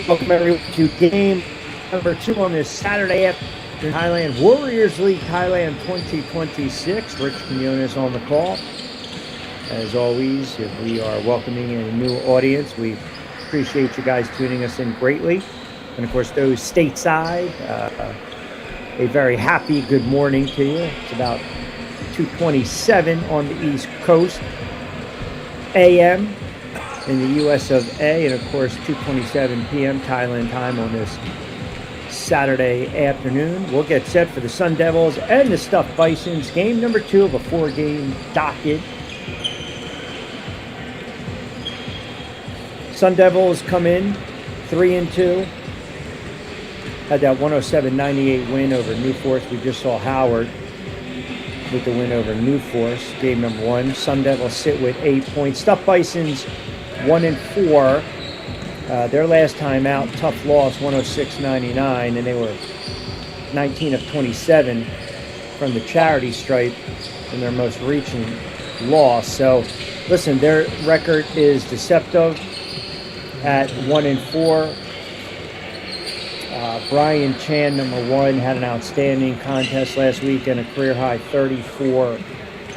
Welcome everyone to game number 2 on this Saturday afternoon. Thailand Warriors League Thailand 2026. Rich Quinones on the call. As always, we are welcoming in a new audience. We appreciate you guys tuning us in greatly. And of course, those stateside, a very happy good morning to you. It's about 2:27 on the East Coast AM. In the US of A, and of course 2:27 p.m. Thailand time on this Saturday afternoon. We'll get set for the Sun Devils and the Stuffed Bisons, game number 2 of a 4-game docket. Sun Devils come in 3-2. Had that 107-98 win over New Force. We just saw Howard with the win over New Force, game number 1. Sun Devils sit with 8 points. Stuffed Bisons 1-4. Their last time out, tough loss, 106-99, and they were 19 of 27 from the charity stripe in their most recent loss. So, listen, their record is deceptive at 1-4. Brian Chan, number 1, had an outstanding contest last week and a career-high 34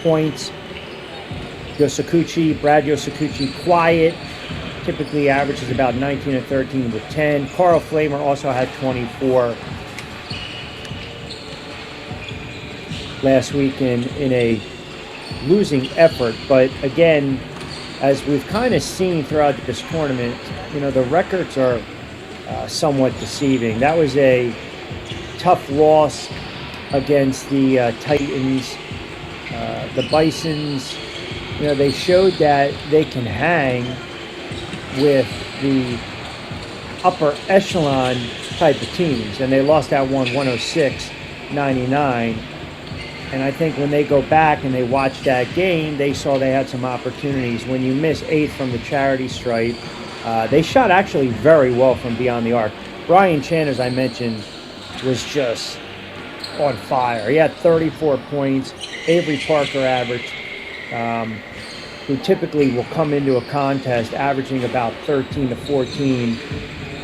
points. Brad Yosakuchi, quiet, typically averages about 19 and 13 with 10. Carl Flamer also had 24 last week in a losing effort. But again, as we've kind of seen throughout this tournament, the records are somewhat deceiving. That was a tough loss against the Titans. The Bisons, they showed that they can hang with the upper echelon type of teams, and they lost that one 106-99. And I think when they go back and they watch that game, they saw they had some opportunities. When you miss 8 from the charity stripe, they shot actually very well from beyond the arc. Brian Chan, as I mentioned, was just on fire. He had 34 points. Avery Parker averaged, who typically will come into a contest averaging about 13 to 14.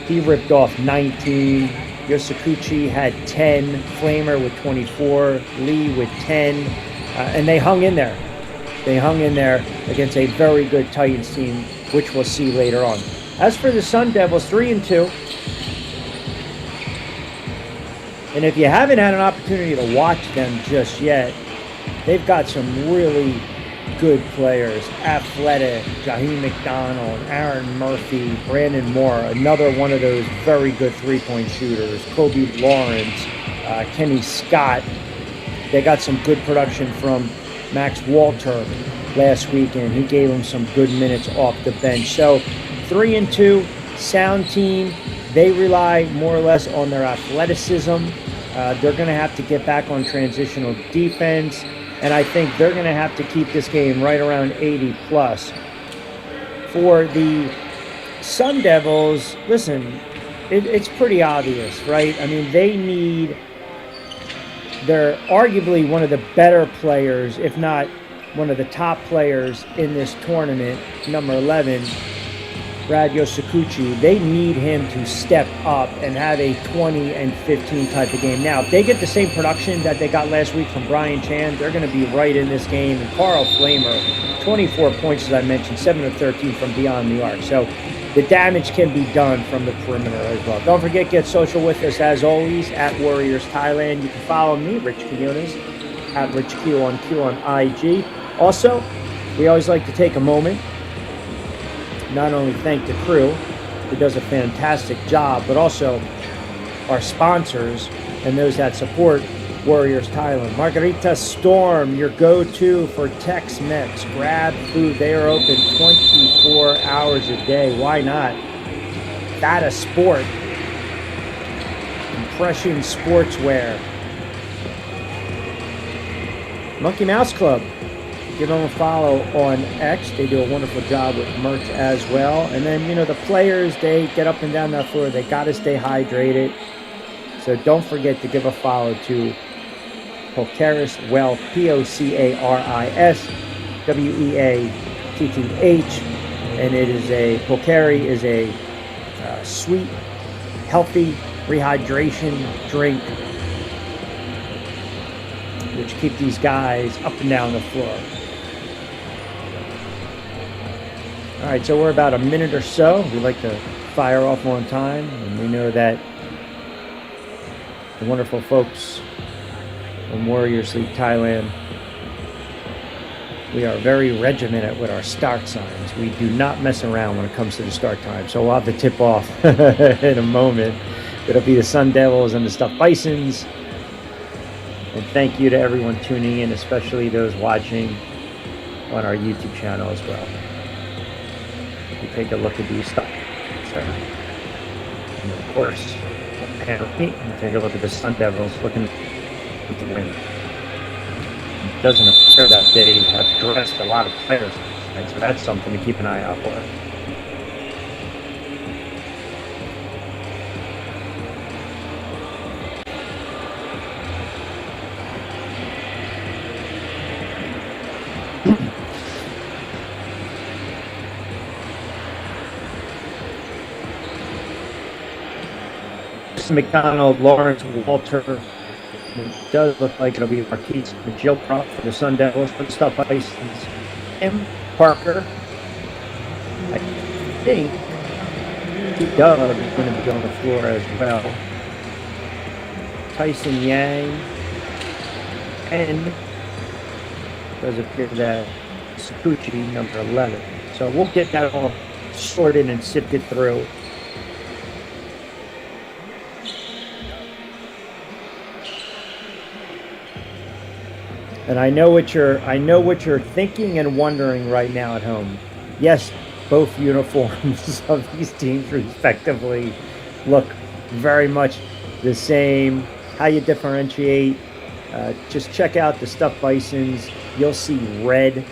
He ripped off 19. Yosakuchi had 10. Flamer with 24. Lee with 10. And they hung in there. They hung in there against a very good Titans team, which we'll see later on. As for the Sun Devils, 3-2. And if you haven't had an opportunity to watch them just yet, they've got some really good players. Athletic, Jaheim McDonald, Aaron Murphy, Brandon Moore, another one of those very good three-point shooters. Kobe Lawrence, Kenny Scott. They got some good production from Max Walter last weekend. He gave them some good minutes off the bench. So 3-2, sound team. They rely more or less on their athleticism. They're going to have to get back on transitional defense, and I think they're going to have to keep this game right around 80 plus. For the Sun Devils, listen, it's pretty obvious, right? I mean, they're arguably one of the better players, if not one of the top players in this tournament, number 11, Brad Yosakuchi. They need him to step up and have a 20 and 15 type of game. Now, if they get the same production that they got last week from Brian Chan, they're going to be right in this game. And Carl Flamer, 24 points, as I mentioned, 7 of 13 from beyond the arc. So the damage can be done from the perimeter as well. Don't forget, get social with us as always at Warriors Thailand. You can follow me, Rich Quinones, at Rich Q on IG. Also, we always like to take a moment, not only thank the crew, who does a fantastic job, but also our sponsors and those that support Warriors Thailand. Margarita Storm, your go-to for Tex-Mex. Grab food. They are open 24 hours a day. Why not? That a sport. Impression Sportswear. Monkey Mouse Club. Give them a follow on X. They do a wonderful job with merch as well. And then, you know, the players, they get up and down that floor. They got to stay hydrated. So don't forget to give a follow to Pocaris Wealth, Pocaris Weatth. And it is Pocari is a sweet, healthy rehydration drink which keep these guys up and down the floor. All right, so we're about a minute or so. We like to fire off on time, and we know that the wonderful folks from Warriors League Thailand, we are very regimented with our start signs. We do not mess around when it comes to the start time. So we'll have the tip off in a moment. It'll be the Sun Devils and the Stuffed Bisons. And thank you to everyone tuning in, especially those watching on our YouTube channel as well. We take a look at these stuff. And of course, and take a look at the Sun Devils looking to win. It doesn't appear that they have dressed a lot of players tonight, so that's something to keep an eye out for. McDonald, Lawrence, Walter. It does look like it'll be Marquise McGilcroft for the Sun Devils. For the Stuffed Bisons, Tim Parker. I think Doug is going to be on the floor as well. Tyson Yang. And does appear that Sakuchi, number 11. So we'll get that all sorted and sifted through. And I know what you're thinking and wondering right now at home. Yes, both uniforms of these teams respectively look very much the same. How you differentiate? Just check out the Stuffed Bisons. You'll see red.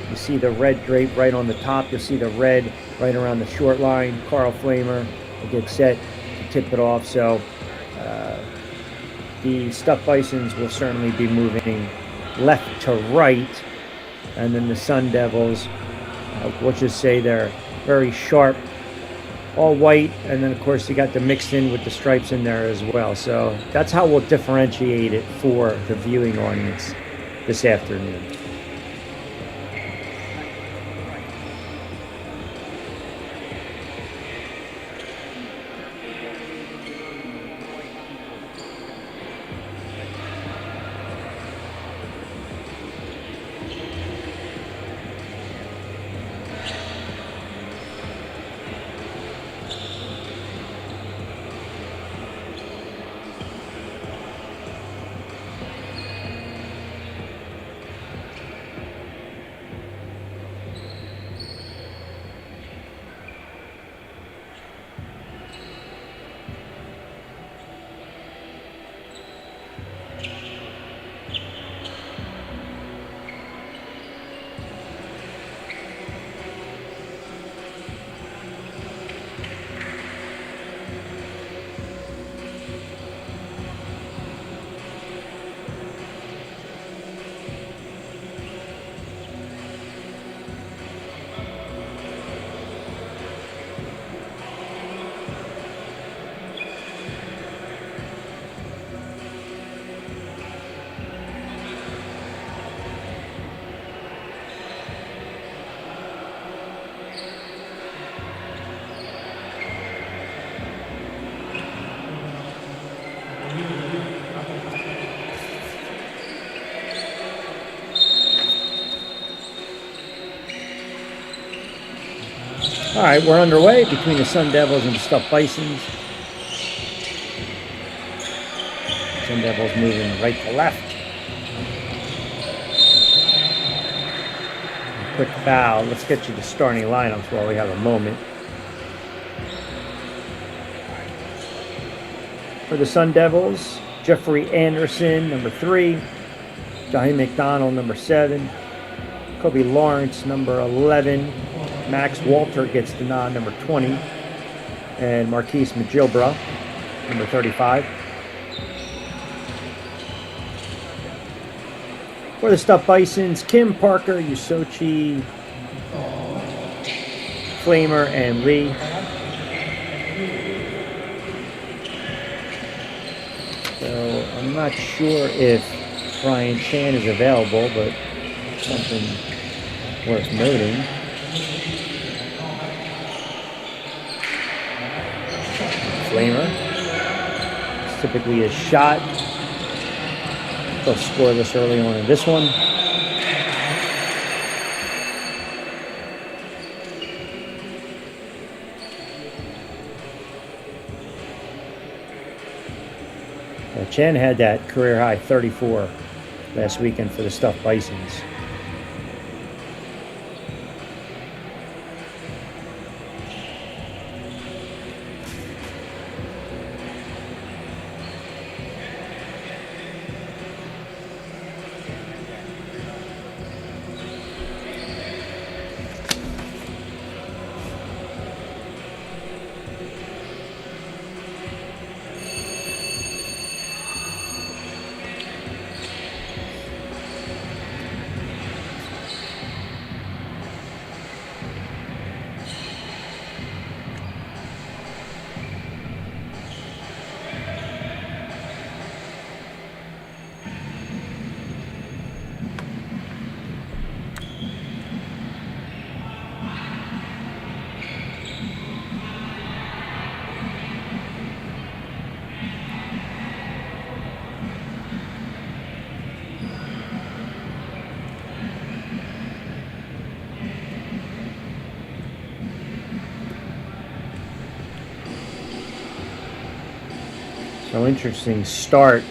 You see the red drape right on the top. You'll see the red right around the short line. Carl Flamer will get set to tip it off. So the Stuffed Bisons will certainly be moving left to right. And then the Sun Devils, we'll just say they're very sharp, all white. And then, of course, you got the mixed in with the stripes in there as well. So that's how we'll differentiate it for the viewing audience this afternoon. All right, we're underway between the Sun Devils and the Stuffed Bisons. Sun Devils moving right to left. Quick foul. Let's get you the starting lineups while we have a moment. For the Sun Devils, Jeffrey Anderson, number 3. Jaheim McDonald, number 7. Kobe Lawrence, number 11. Max Walter gets the nod, number 20. And Marquise Magilbra, number 35. For the Stuffed Bisons, Kim, Parker, Usochi, Flamer, and Lee. So I'm not sure if Brian Chan is available, but something worth noting. Flamer. It's typically a shot. They'll scoreless early on in this one. Chen had that career high 34 last weekend for the Stuffed Bisons. So interesting start.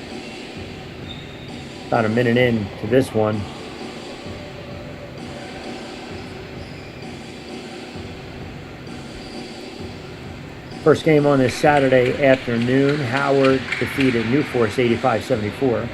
About a minute in to this one. First game on this Saturday afternoon. Howard defeated New Force 85-74.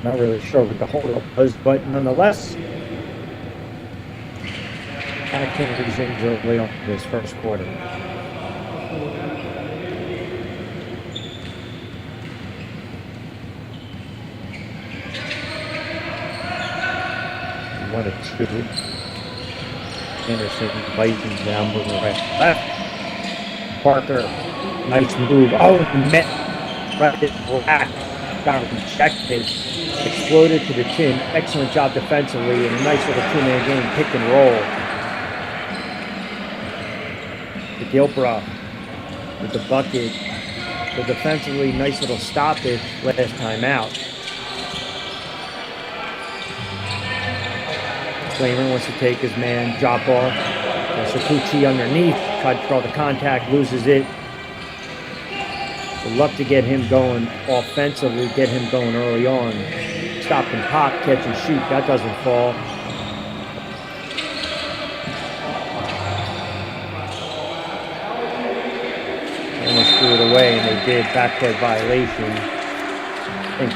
Not really sure what the holdup was, but nonetheless, activities early on this first quarter. One of two. Anderson, Bisons now moving right left. Parker, nice move. Oh, met right at black. Got rejected. Exploded to the chin. Excellent job defensively and a nice little two-man game pick and roll. Gilbra with the bucket. The defensively nice little stoppage last time out. Flamer wants to take his man, drop off. Sakuchi underneath, tried to draw the contact, loses it. Would love to get him going offensively, get him going early on. Stop and pop, catch and shoot. That doesn't fall. Almost threw it away, and they did. Backcourt violation. I think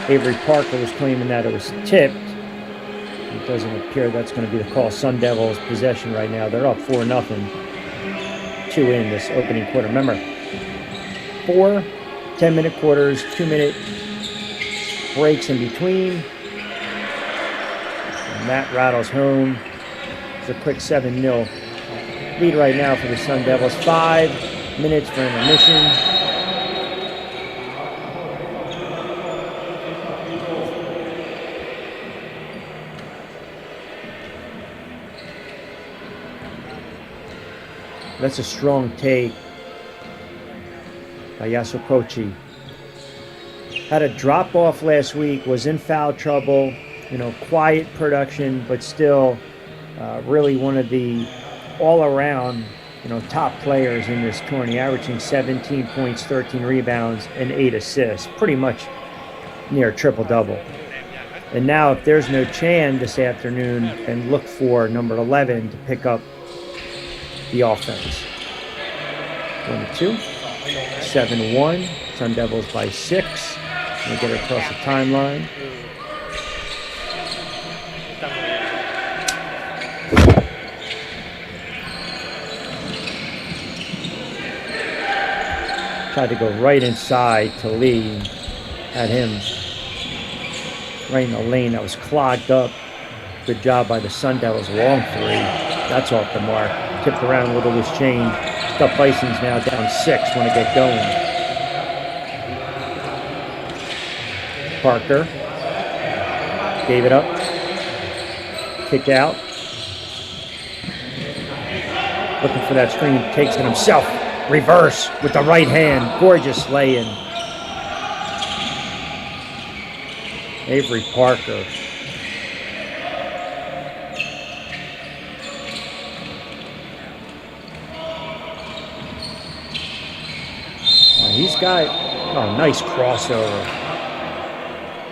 Avery Parker was claiming that it was tipped. It doesn't appear that's going to be the call. Sun Devils possession right now. They're up 4-0. 2 in this opening quarter. Remember, 4 10-minute quarters, 2-minute breaks in between. And that rattles home. It's a quick 7-0 lead right now for the Sun Devils. 5 minutes for intermission. That's a strong take by Yasokochi. Had a drop off last week, was in foul trouble, quiet production, but still really one of the all around, top players in this tourney, averaging 17 points, 13 rebounds, and 8 assists, pretty much near triple double. And now if there's no Chan this afternoon, then look for number 11 to pick up the offense. 22, 7-1, Sun Devils by 6. We'll get it across the timeline. Tried to go right inside to Lee. Had him right in the lane that was clogged up. Good job by the Sun Devils. Long 3. That's off the mark. Tipped around a little loose change. The Bisons now down 6. Want to get going. Parker gave it up. Kick out. Looking for that screen. Takes it himself. Reverse with the right hand. Gorgeous lay-in. Avery Parker. He's got, nice crossover.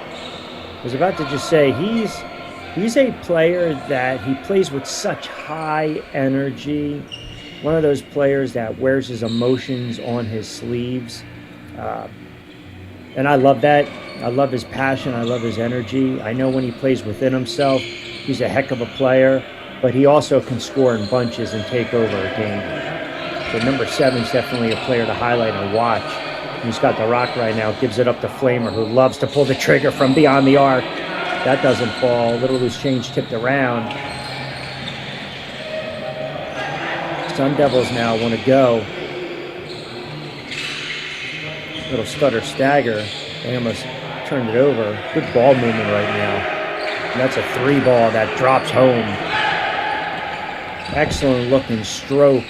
I was about to just say, he's a player that he plays with such high energy. One of those players that wears his emotions on his sleeves. And I love that. I love his passion. I love his energy. I know when he plays within himself, he's a heck of a player, but he also can score in bunches and take over a game. So number 7 is definitely a player to highlight and watch. He's got the rock right now, gives it up to Flamer, who loves to pull the trigger from beyond the arc. That doesn't fall. A little loose change tipped around. Sun Devils now want to go. Little stutter stagger. They almost turned it over. Good ball movement right now. And that's a 3 ball that drops home. Excellent looking stroke.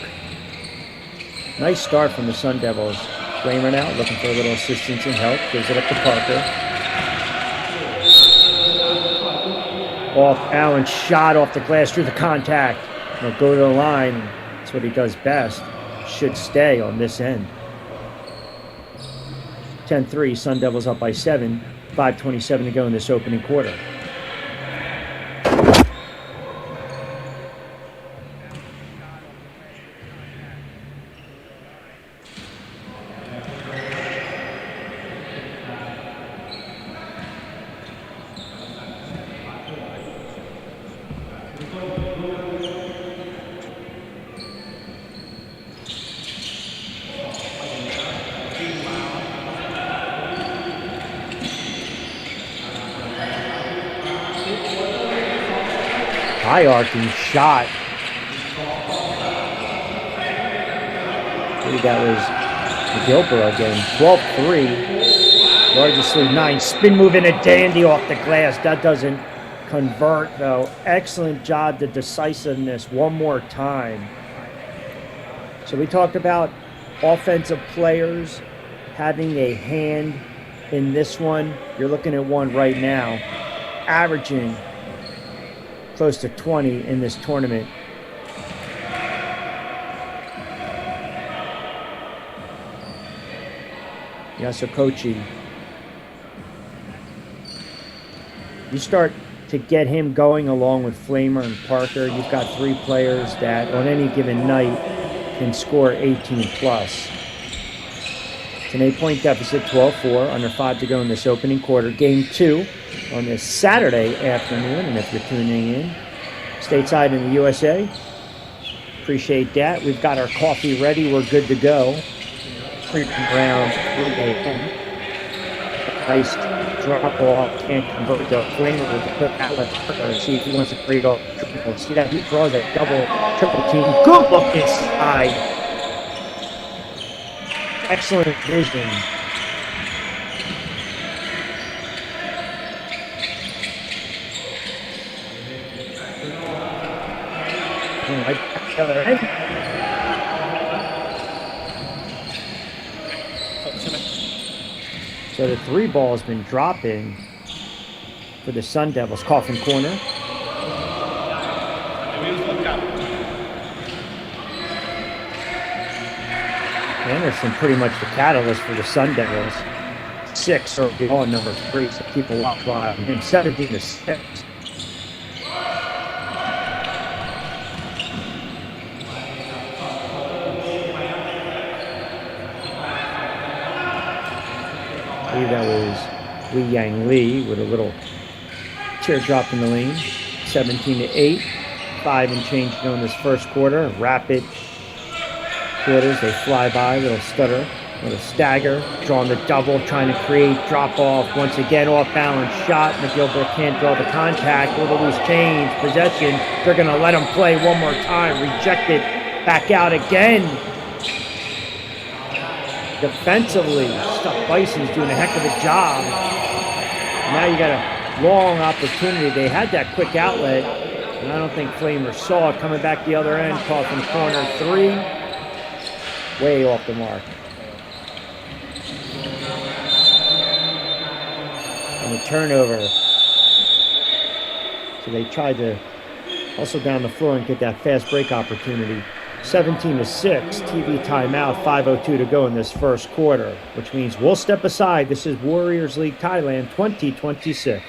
Nice start from the Sun Devils. Flamer now looking for a little assistance and help. Gives it up to Parker. Off Allen, shot off the glass through the contact. He'll go to the line. That's what he does best. Should stay on this end. 10-3, Sun Devils up by 7. 5:27 to go in this opening quarter. High arcing shot. I think that was Gilbert again. 12-3. Largest lead 9. Spin move in a dandy off the glass. That doesn't convert though. Excellent job, the decisiveness one more time. So we talked about offensive players having a hand in this one. You're looking at one right now, averaging close to 20 in this tournament. Yasokochi. You start to get him going along with Flamer and Parker. You've got 3 players that on any given night can score 18 plus. It's an 8-point deficit, 12-4, under 5 to go in this opening quarter. Game 2 on this Saturday afternoon, and if you're tuning in stateside in the USA, appreciate that. We've got our coffee ready. We're good to go. creeping around 3 a.m. Nice drop off, can't convert the flamer with the quick outlet to see if he wants to create a triple. See that he draws a double, triple team. Good look inside. Excellent vision. Right back the other end. So the 3 ball has been dropping for the Sun Devils. Coffin corner. Anderson pretty much the catalyst for the Sun Devils. 6 early on, number 3, so people walk by on him. 17-6. I believe that was Li Yang Lee with a little teardrop in the lane. 17-8. 5 and change to go in this first quarter. Rapid quarters, they fly by. Little stutter, little stagger. Drawing the double, trying to create drop off. Once again, off balance shot. McGilbert can't draw the contact. Little loose change. Possession. They're going to let him play one more time. Rejected. Back out again. Defensively, Bison's doing a heck of a job. Now you got a long opportunity. They had that quick outlet, and I don't think Flamer saw it. Coming back the other end, caught from corner 3. Way off the mark. And a turnover. So they tried to hustle down the floor and get that fast break opportunity. 17-6, TV timeout, 5:02 to go in this first quarter, which means we'll step aside. This is Warriors League Thailand 2026.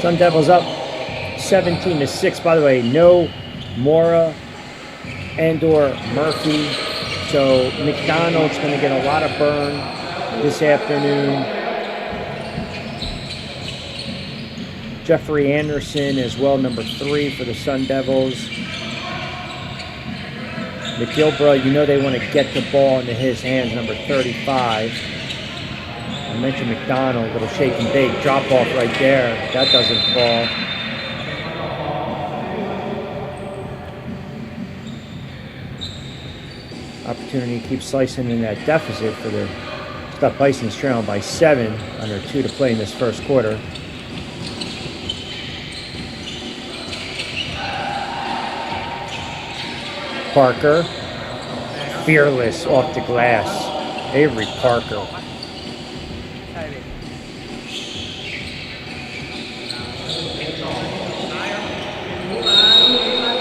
Sun Devils up 17-6. By the way, no Mora and/or Murphy. So McDonald's going to get a lot of burn this afternoon. Jeffrey Anderson as well, number 3 for the Sun Devils. McGilbert, you know they want to get the ball into his hands, number 35. I mentioned McDonald, little shake and bake, drop off right there. That doesn't fall. Opportunity to keep slicing in that deficit for the Bisons, trailing by 7, under 2 to play in this first quarter. Parker, fearless off the glass. Avery Parker.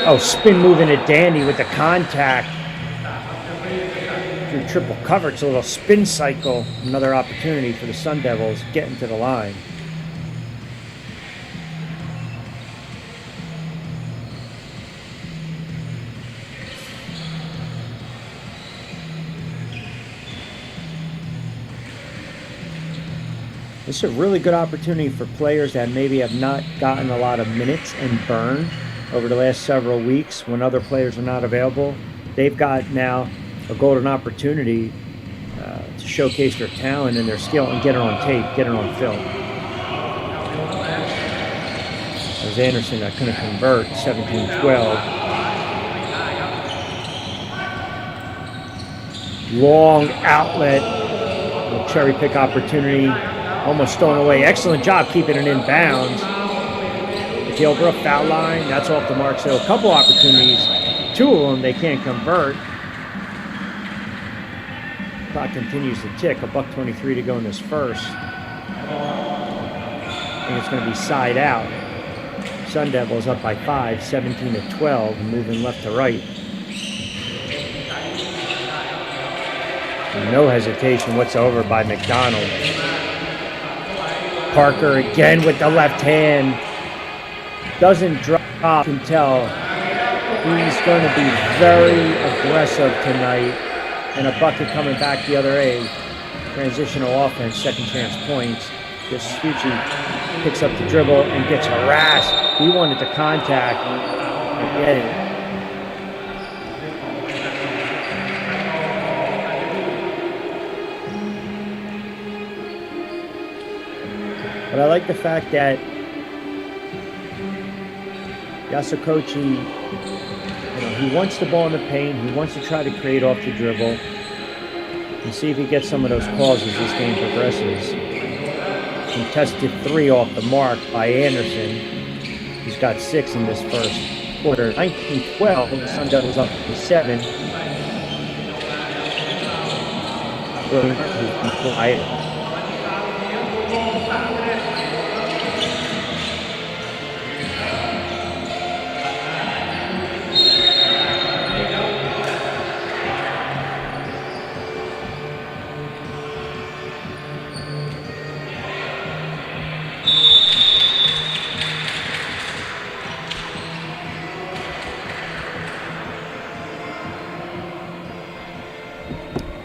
Oh, spin moving to Dandy with the contact. Through triple coverage, a little spin cycle. Another opportunity for the Sun Devils getting to the line. This is a really good opportunity for players that maybe have not gotten a lot of minutes and burn over the last several weeks when other players are not available. They've got now a golden opportunity to showcase their talent and their skill and get it on tape, get it on film. As Anderson couldn't convert, 17-12. Long outlet, little cherry pick opportunity, almost stolen away. Excellent job keeping it in bounds. Gilbert, foul line, that's off the mark. So a couple opportunities, 2 of them they can't convert. Clock continues to tick, $1:23 to go in this first. I think it's going to be side out. Sun Devils up by 5, 17-12, moving left to right. No hesitation whatsoever by McDonald. Parker again with the left hand. Doesn't drop. You can tell he's going to be very aggressive tonight. And a bucket coming back the other way. Transitional offense, second chance points. Vespucci picks up the dribble and gets harassed. He wanted to contact and get it. But I like the fact that Yasakochi, he wants the ball in the paint. He wants to try to create off the dribble and see if he gets some of those calls as this game progresses. Contested 3 off the mark by Anderson. He's got 6 in this first quarter. 19-12, and the Sun Devils up to 7.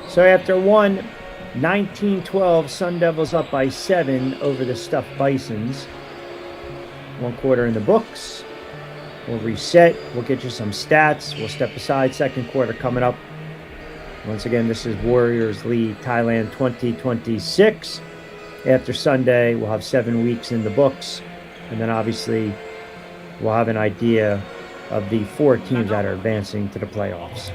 So after 19-12, Sun Devils up by 7 over the stuffed Bisons. 1 quarter in the books. We'll reset. We'll get you some stats. We'll step aside. Second quarter coming up. Once again, this is Warriors lead Thailand 2026. After Sunday, we'll have 7 weeks in the books. And then obviously, we'll have an idea of the 4 teams that are advancing to the playoffs.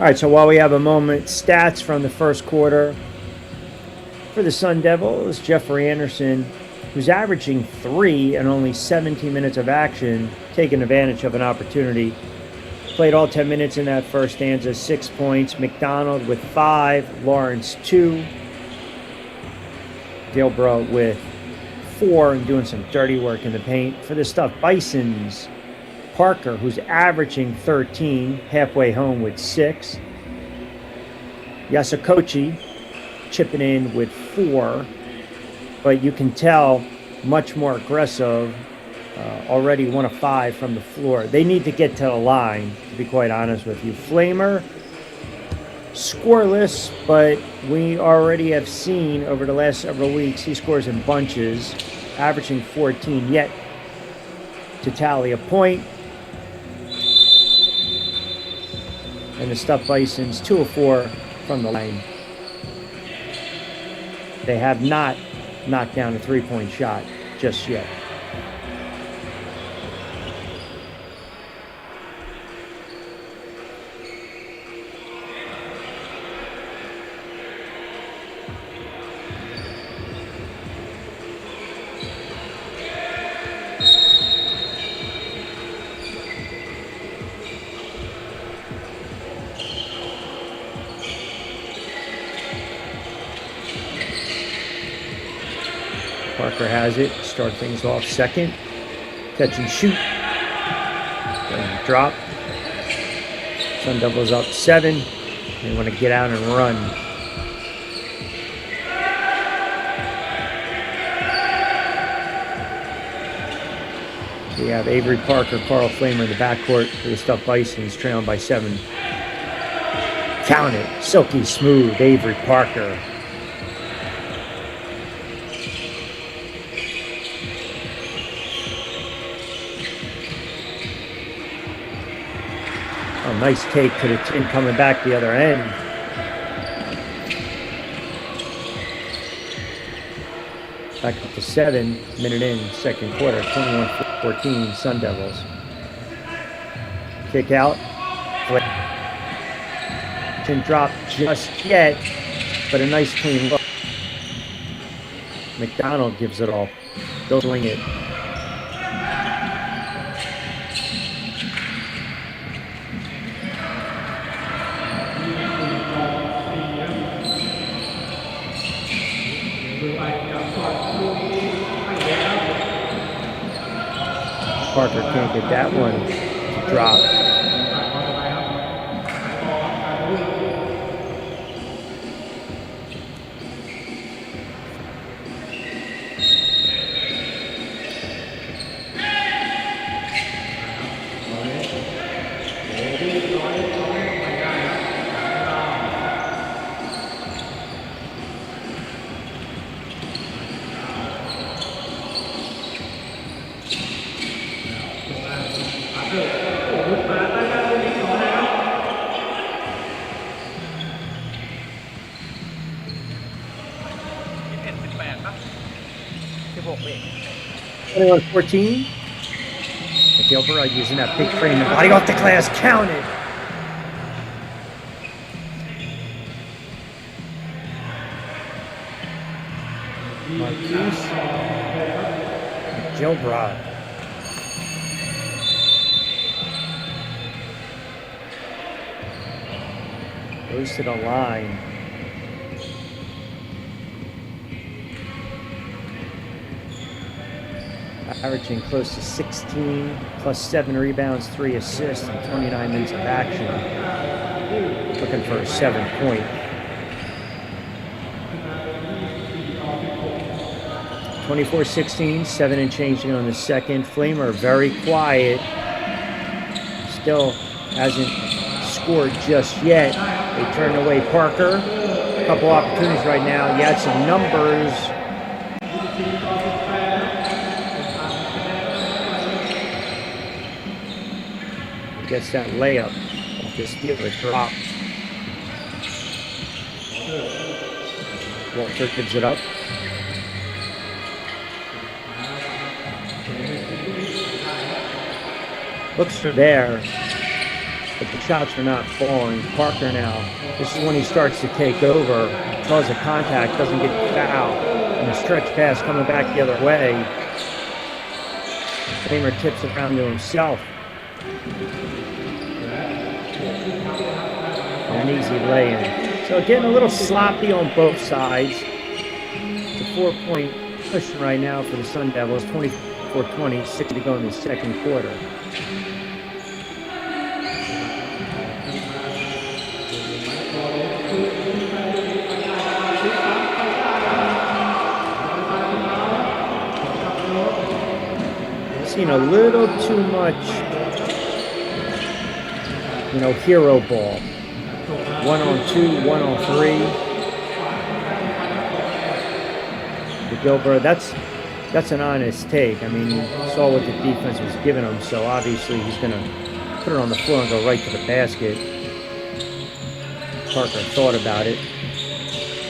All right, so while we have a moment, stats from the first quarter. For the Sun Devils, Jeffrey Anderson, who's averaging 3 and only 17 minutes of action, taking advantage of an opportunity. Played all 10 minutes in that first stanza, 6 points. McDonald with 5, Lawrence 2. Gilbert with 4 and doing some dirty work in the paint. For the stuffed Bisons, Parker, who's averaging 13, halfway home with 6. Yasakochi chipping in with 4, but you can tell much more aggressive. Already 1 of 5 from the floor. They need to get to the line, to be quite honest with you. Flamer, scoreless, but we already have seen over the last several weeks he scores in bunches, averaging 14, yet to tally a point. And the stuffed Bisons, 2 of 4 from the line. They have not knocked down a 3-point shot just yet. Parker has it. Start things off second. Catch and shoot. Drop. Sun Devils up 7. They want to get out and run. We have Avery Parker, Carl Flamer in the backcourt for the Stuffed Bisons, trailing by 7. Count it. Silky smooth, Avery Parker. Oh, nice take to the tin coming back the other end. Back up to 7, minute in, second quarter, 21-14, Sun Devils. Kick out. Didn't drop just yet, but a nice clean look. McDonald gives it all. They'll swing it. Parker can't get that one to drop. On 14. Devilz using that big frame and body off the glass, counted. Marquise Devilz. Goes to the line. Averaging close to 16, plus 7 rebounds, 3 assists, and 29 minutes of action. Looking for a 7-point. 24-16, 7 and changing on the second. Flamer very quiet. Still hasn't scored just yet. They turn away Parker. A couple opportunities right now. He had some numbers. Gets that layup. Just give it a drop. Walter gives it up. Looks are there, but the shots are not falling. Parker now, this is when he starts to take over. Cause of contact, doesn't get fouled. And a stretch pass coming back the other way. Flamer tips it around to himself. An easy lay-in. So getting a little sloppy on both sides. It's a 4-point cushion right now for the Sun Devils. 24-20, 6 to go in the second quarter. Seen a little too much, hero ball. 1-on-2, 1-on-3. Devilz, that's an honest take. I mean, you saw what the defense was giving him, so obviously he's going to put it on the floor and go right to the basket. Parker thought about it.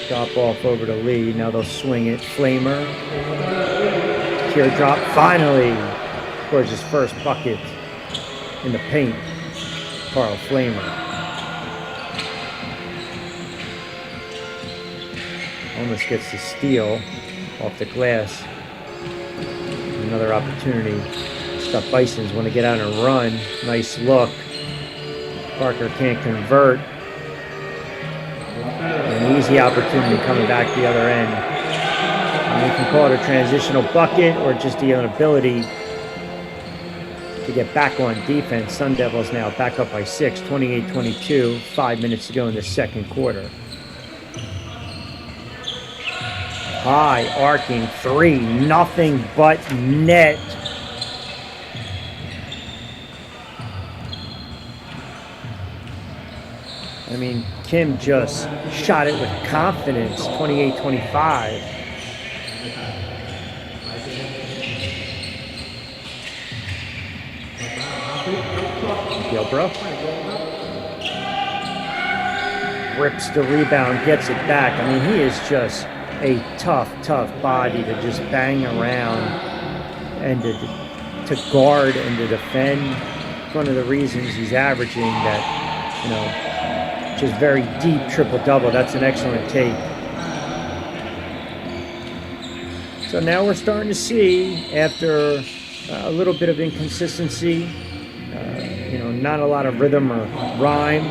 Drop off over to Lee. Now they'll swing it. Flamer. Teardrop. Finally scores his first bucket in the paint. Carl Flamer. Almost gets the steal off the glass. Another opportunity. Stuffed Bisons want to get out and run. Nice look. Parker can't convert. An easy opportunity coming back the other end. And you can call it a transitional bucket or just the inability to get back on defense. Sun Devils now back up by 6, 28-22, 5 minutes to go in the second quarter. High arcing three, nothing but net. I mean, Kim just shot it with confidence, 28-25. Gilbro rips the rebound, gets it back. I mean, he is just a tough body to just bang around and to guard and to defend. It's one of the reasons he's averaging that, just very deep triple-double. That's an excellent take. So now we're starting to see, after a little bit of inconsistency, not a lot of rhythm or rhyme,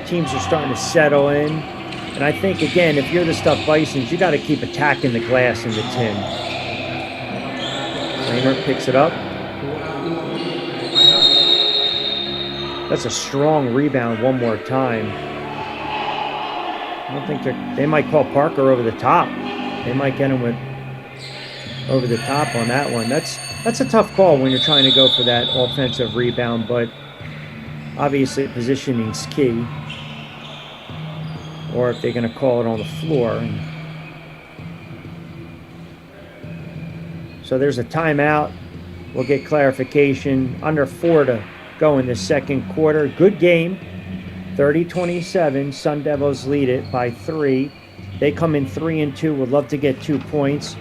teams are starting to settle in. And I think, again, if you're the Stuffed Bisons, you got to keep attacking the glass and the tin. Kramer picks it up. That's a strong rebound one more time. I don't think they might call Parker over the top. They might get him with over the top on that one. That's a tough call when you're trying to go for that offensive rebound, but obviously positioning's key. Or if they're going to call it on the floor. So there's a timeout. We'll get clarification. Under 4 to go in the second quarter. Good game. 30-27. Sun Devils lead it by 3. They come in 3-2. Would love to get 2 points.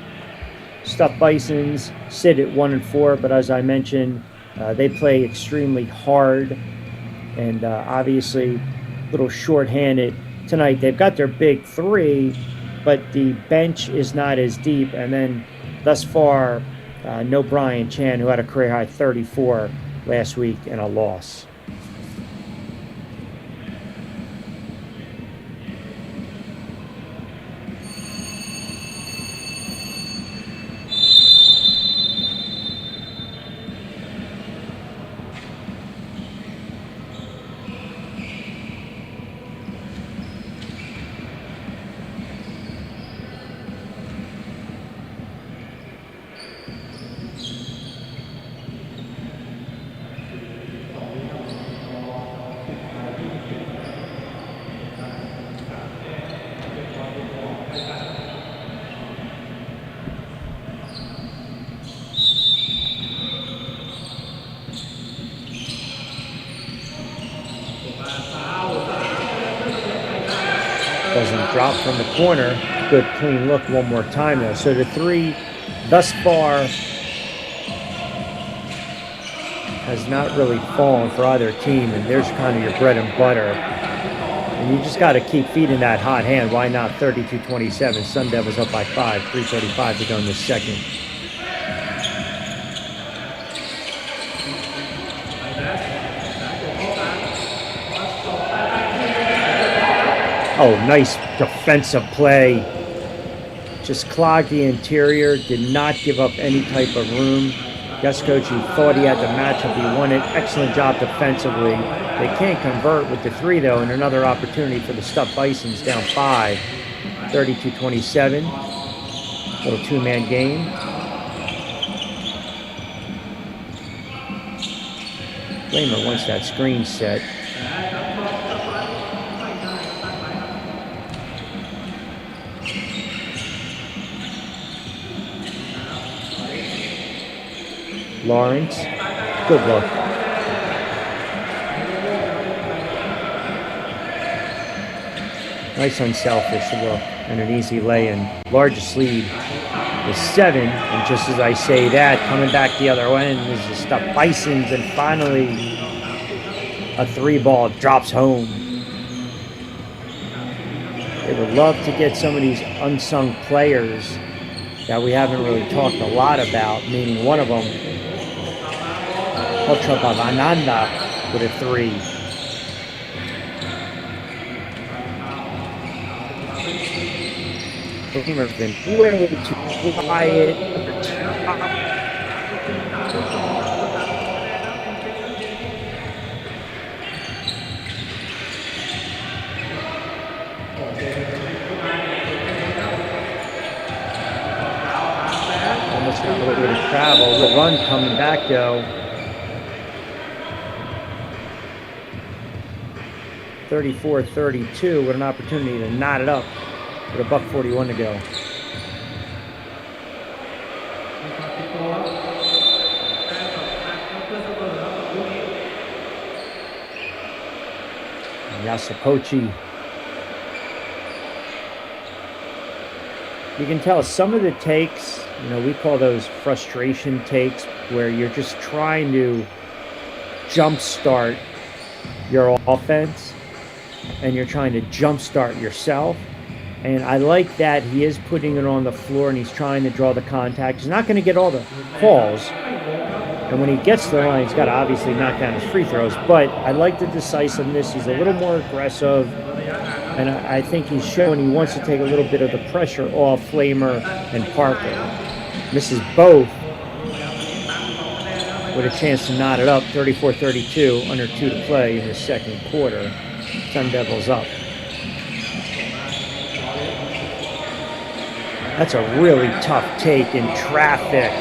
Stuffed Bisons sit at 1-4, but as I mentioned, they play extremely hard and obviously a little short-handed tonight. They've got their big 3, but the bench is not as deep. And then thus far, no Brian Chan, who had a career-high 34 last week in a loss. Doesn't drop from the corner. Good clean look one more time though. So the 3 thus far has not really fallen for either team, and there's kind of your bread and butter. And you just got to keep feeding that hot hand. Why not? 32-27. Sun Devils up by 5. 3:35 to go in the second. Oh, nice defensive play. Just clogged the interior, did not give up any type of room. Yes, coach, he thought he had the matchup. He won it. Excellent job defensively. They can't convert with the 3, though, and another opportunity for the Stuffed Bisons down 5. 32-27. Little 2-man game. Flamer wants that screen set. Lawrence, good look. Nice unselfish look and an easy lay-in. Largest lead is 7, and just as I say that, coming back the other end is the Stuffed Bisons, and finally a 3-ball drops home. They would love to get some of these unsung players that we haven't really talked a lot about, meaning one of them, Ananda, with a 3. Flamer's been way too quiet. Just got a little bit of travel. The run coming back, though. 34-32 with an opportunity to knot it up with a $1:41 to go. Yasapochi. You can tell some of the takes, we call those frustration takes, where you're just trying to jumpstart your offense and you're trying to jumpstart yourself. And I like that he is putting it on the floor and he's trying to draw the contact. He's not going to get all the calls. And when he gets to the line, he's got to obviously knock down his free throws. But I like the decisiveness. He's a little more aggressive. And I think he's showing he wants to take a little bit of the pressure off Flamer and Parker. Misses both with a chance to knot it up. 34-32, under 2 to play in the second quarter. Sun Devils up. That's a really tough take in traffic.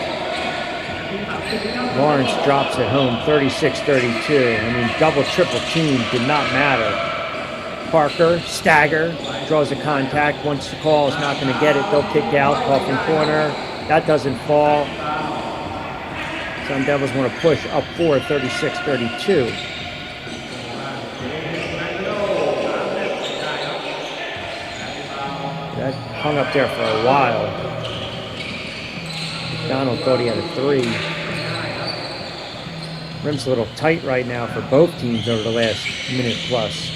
Lawrence drops it home, 36-32. I mean, double, triple team did not matter. Parker, stagger, draws a contact. Once the call is not going to get it, they'll kick out, Coffin corner. That doesn't fall. Sun Devils want to push up 4, 36-32. That hung up there for a while. Donald thought he had a 3. Rim's a little tight right now for both teams over the last minute plus.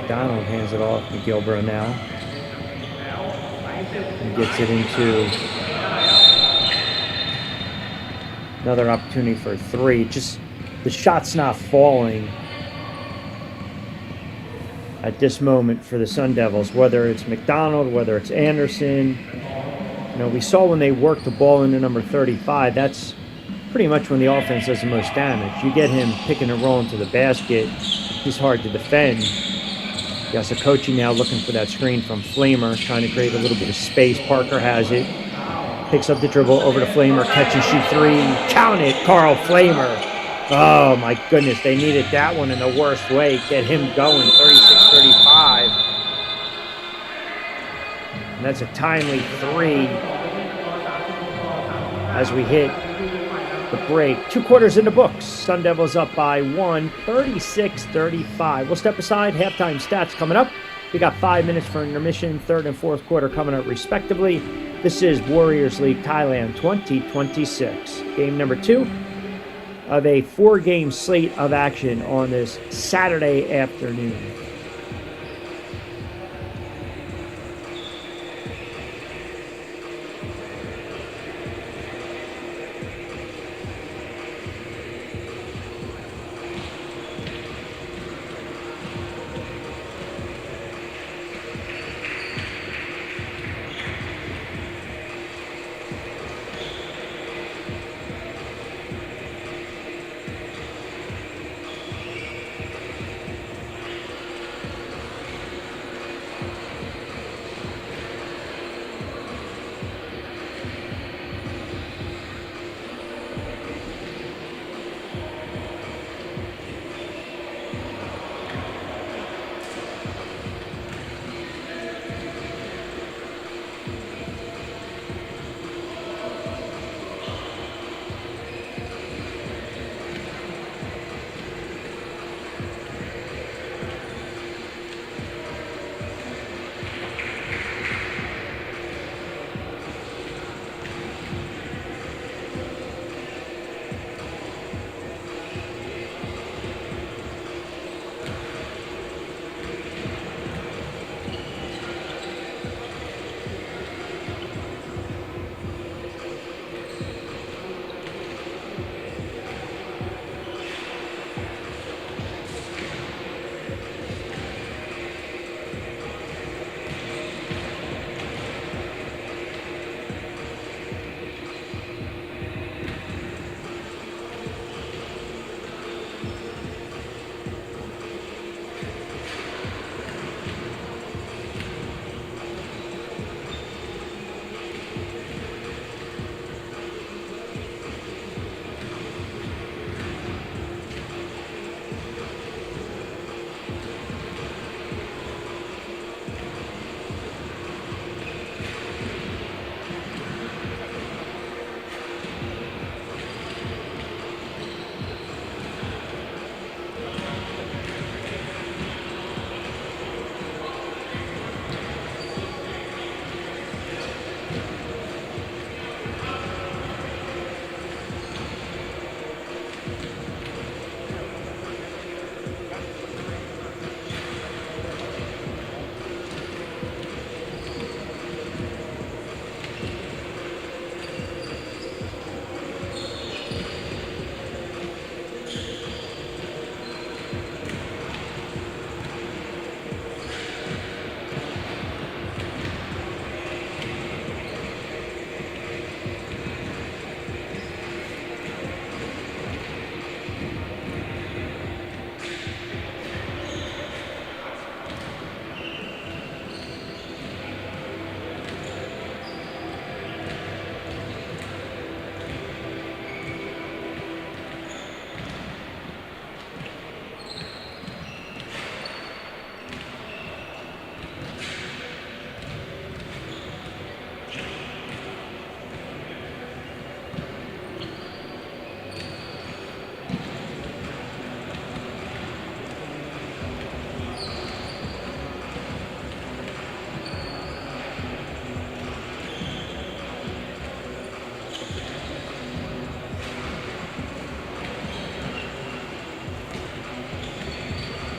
Donald hands it off to Gilbert now. And gets it into another opportunity for a 3. Just the shot's not falling at this moment for the Sun Devils, whether it's McDonald, whether it's Anderson. We saw when they worked the ball into number 35, that's pretty much when the offense does the most damage. You get him picking and rolling to the basket, he's hard to defend. Yasakochi now looking for that screen from Flamer, trying to create a little bit of space. Parker has it. Picks up the dribble over to Flamer. Catch and shoot 3. Count it, Carl Flamer. Oh, my goodness. They needed that one in the worst way. Get him going, 36-35. And that's a timely 3 as we hit the break. 2 quarters in the books. Sun Devils up by 1, 36-35. We'll step aside. Halftime stats coming up. We got 5 minutes for intermission. Third and fourth quarter coming up respectively. This is Warriors League Thailand 2026. Game number 2 of a 4-game slate of action on this Saturday afternoon.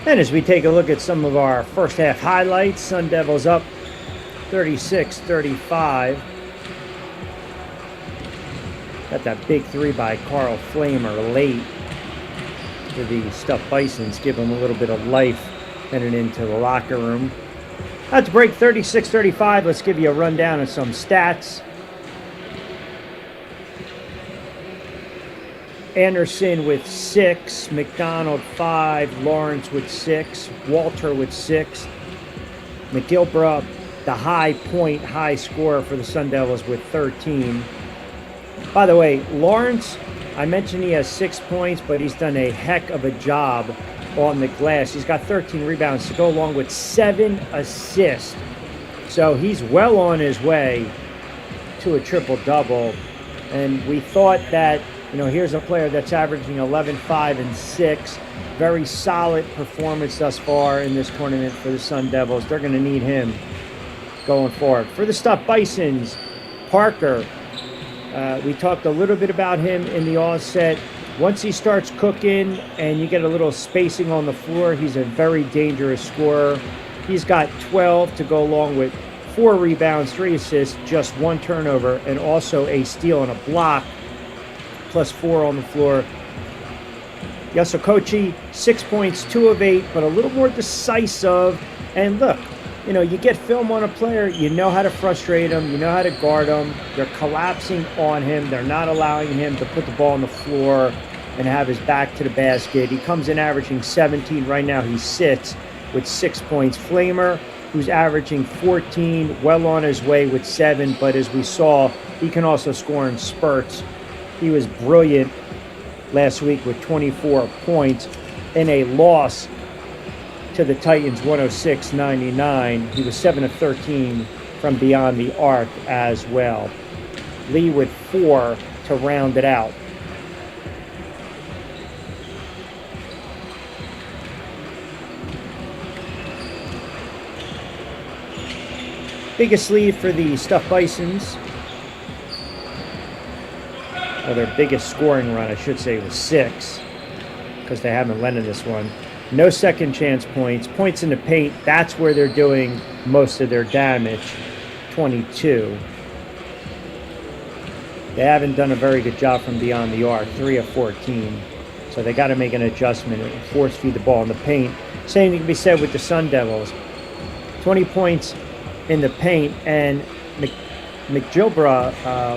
And as we take a look at some of our first half highlights, Sun Devils up 36-35. Got that big three by Carl Flamer late for the stuffed Bisons, give them a little bit of life heading into the locker room. That's break 36-35. Let's give you a rundown of some stats. Anderson with 6, McDonald 5, Lawrence with 6, Walter with 6, McGilbra, the high scorer for the Sun Devils with 13. By the way, Lawrence, I mentioned he has 6 points, but he's done a heck of a job on the glass. He's got 13 rebounds to go along with 7 assists. So he's well on his way to a triple-double. And we thought that, here's a player that's averaging 11, 5, and 6. Very solid performance thus far in this tournament for the Sun Devils. They're going to need him going forward. For the stuffed Bisons, Parker, we talked a little bit about him in the offset. Once he starts cooking and you get a little spacing on the floor, he's a very dangerous scorer. He's got 12 to go along with 4 rebounds, 3 assists, just 1 turnover, and also a steal and a block, plus 4 on the floor. Yasokochi, 6 points, 2 of 8, but a little more decisive. And look, you get film on a player, you know how to frustrate him, you know how to guard him. They're collapsing on him. They're not allowing him to put the ball on the floor and have his back to the basket. He comes in averaging 17. Right now he sits with 6 points. Flamer, who's averaging 14, well on his way with 7, but as we saw, he can also score in spurts. He was brilliant last week with 24 points in a loss to the Titans, 106-99. He was 7 of 13 from beyond the arc as well. Lee with 4 to round it out. Biggest lead for the stuffed Bisons. Well, their biggest scoring run, I should say, was 6, because they haven't led in this one. No second chance points. Points in the paint, that's where they're doing most of their damage, 22. They haven't done a very good job from beyond the arc, 3 of 14. So they got to make an adjustment and force feed the ball in the paint. Same thing can be said with the Sun Devils. 20 points in the paint, and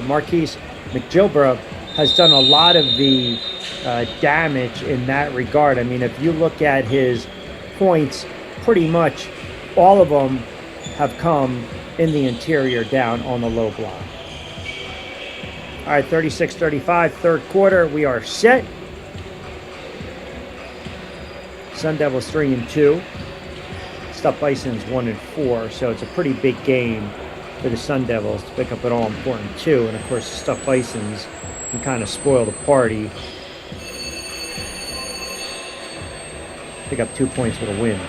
Marquise McGilbra has done a lot of the damage in that regard. I mean, if you look at his points, pretty much all of them have come in the interior down on the low block. All right, 36-35, third quarter. We are set. Sun Devils 3-2. Stuffed Bisons 1-4. So it's a pretty big game for the Sun Devils to pick up an all-important 2. And, of course, the stuffed Bisons can kind of spoil the party. Pick up 2 points with a win.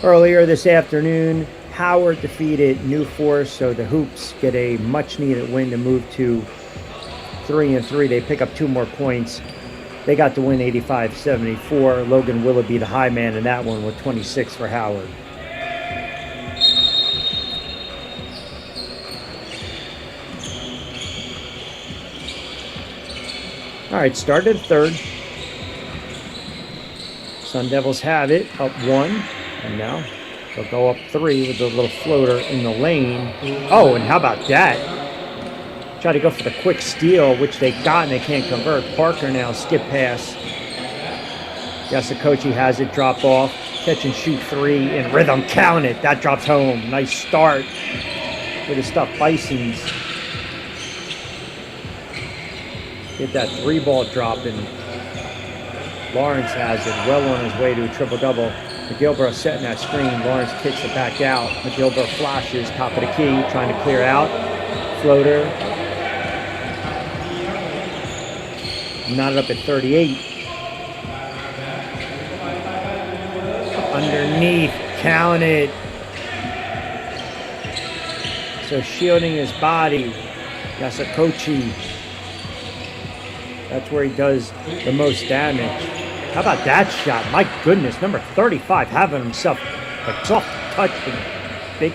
Earlier this afternoon, Howard defeated New Forest, so the Hoops get a much-needed win to move to 3-3. They pick up 2 more points. They got the win 85-74. Logan Willoughby, the high man in that one, with 26 for Howard. All right, started third. Sun Devils have it, up 1. And now they'll go up 3 with a little floater in the lane. Oh, and how about that? Try to go for the quick steal, which they got and they can't convert. Parker now, skip pass. Yasokochi has it, drop off. Catch and shoot 3 in rhythm, count it. That drops home. Nice start for the stuffed Bisons. Get that 3-ball drop, and Lawrence has it, well on his way to a triple-double. McGilbra setting that screen. Lawrence kicks it back out. McGilbra flashes, top of the key, trying to clear out. Floater. Knotted up at 38. Underneath, count it. So shielding his body. Yasakochi. That's where he does the most damage. How about that shot? My goodness, number 35 having himself a soft touch and big.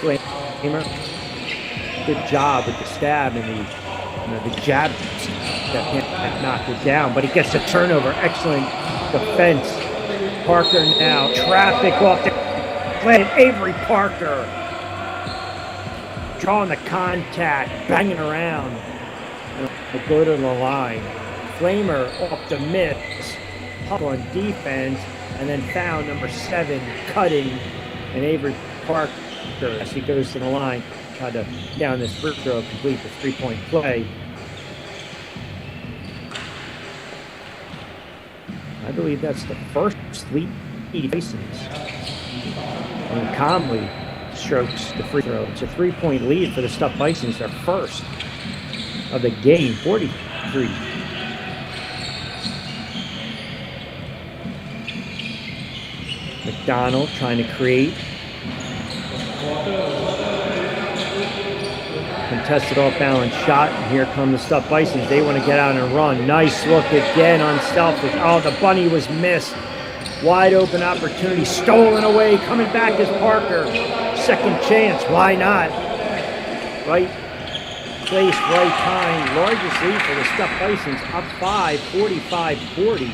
Flamer. Good job with the stab and the jab that can't knock it down, but he gets the turnover. Excellent defense. Parker now traffic off the planet. Avery Parker drawing the contact, banging around. We'll go to the line. Flamer off the miss, on defense, and then found number 7 cutting, and Avery Parker as he goes to the line, tried to down this free throw, complete the 3-point play. I believe that's the first lead Bisons. And Conley strokes the free throw. It's a 3-point lead for the Stuffed Bisons, their first of the game, 43. McDonald trying to create. Contested off-balance shot, and here come the Stuffed Bisons. They want to get out and run. Nice look again, unselfish. Oh, the bunny was missed. Wide open opportunity, stolen away, coming back is Parker. Second chance, why not? Right place, right time. Largest lead for the Stuffed Bisons, up 5, 45-40.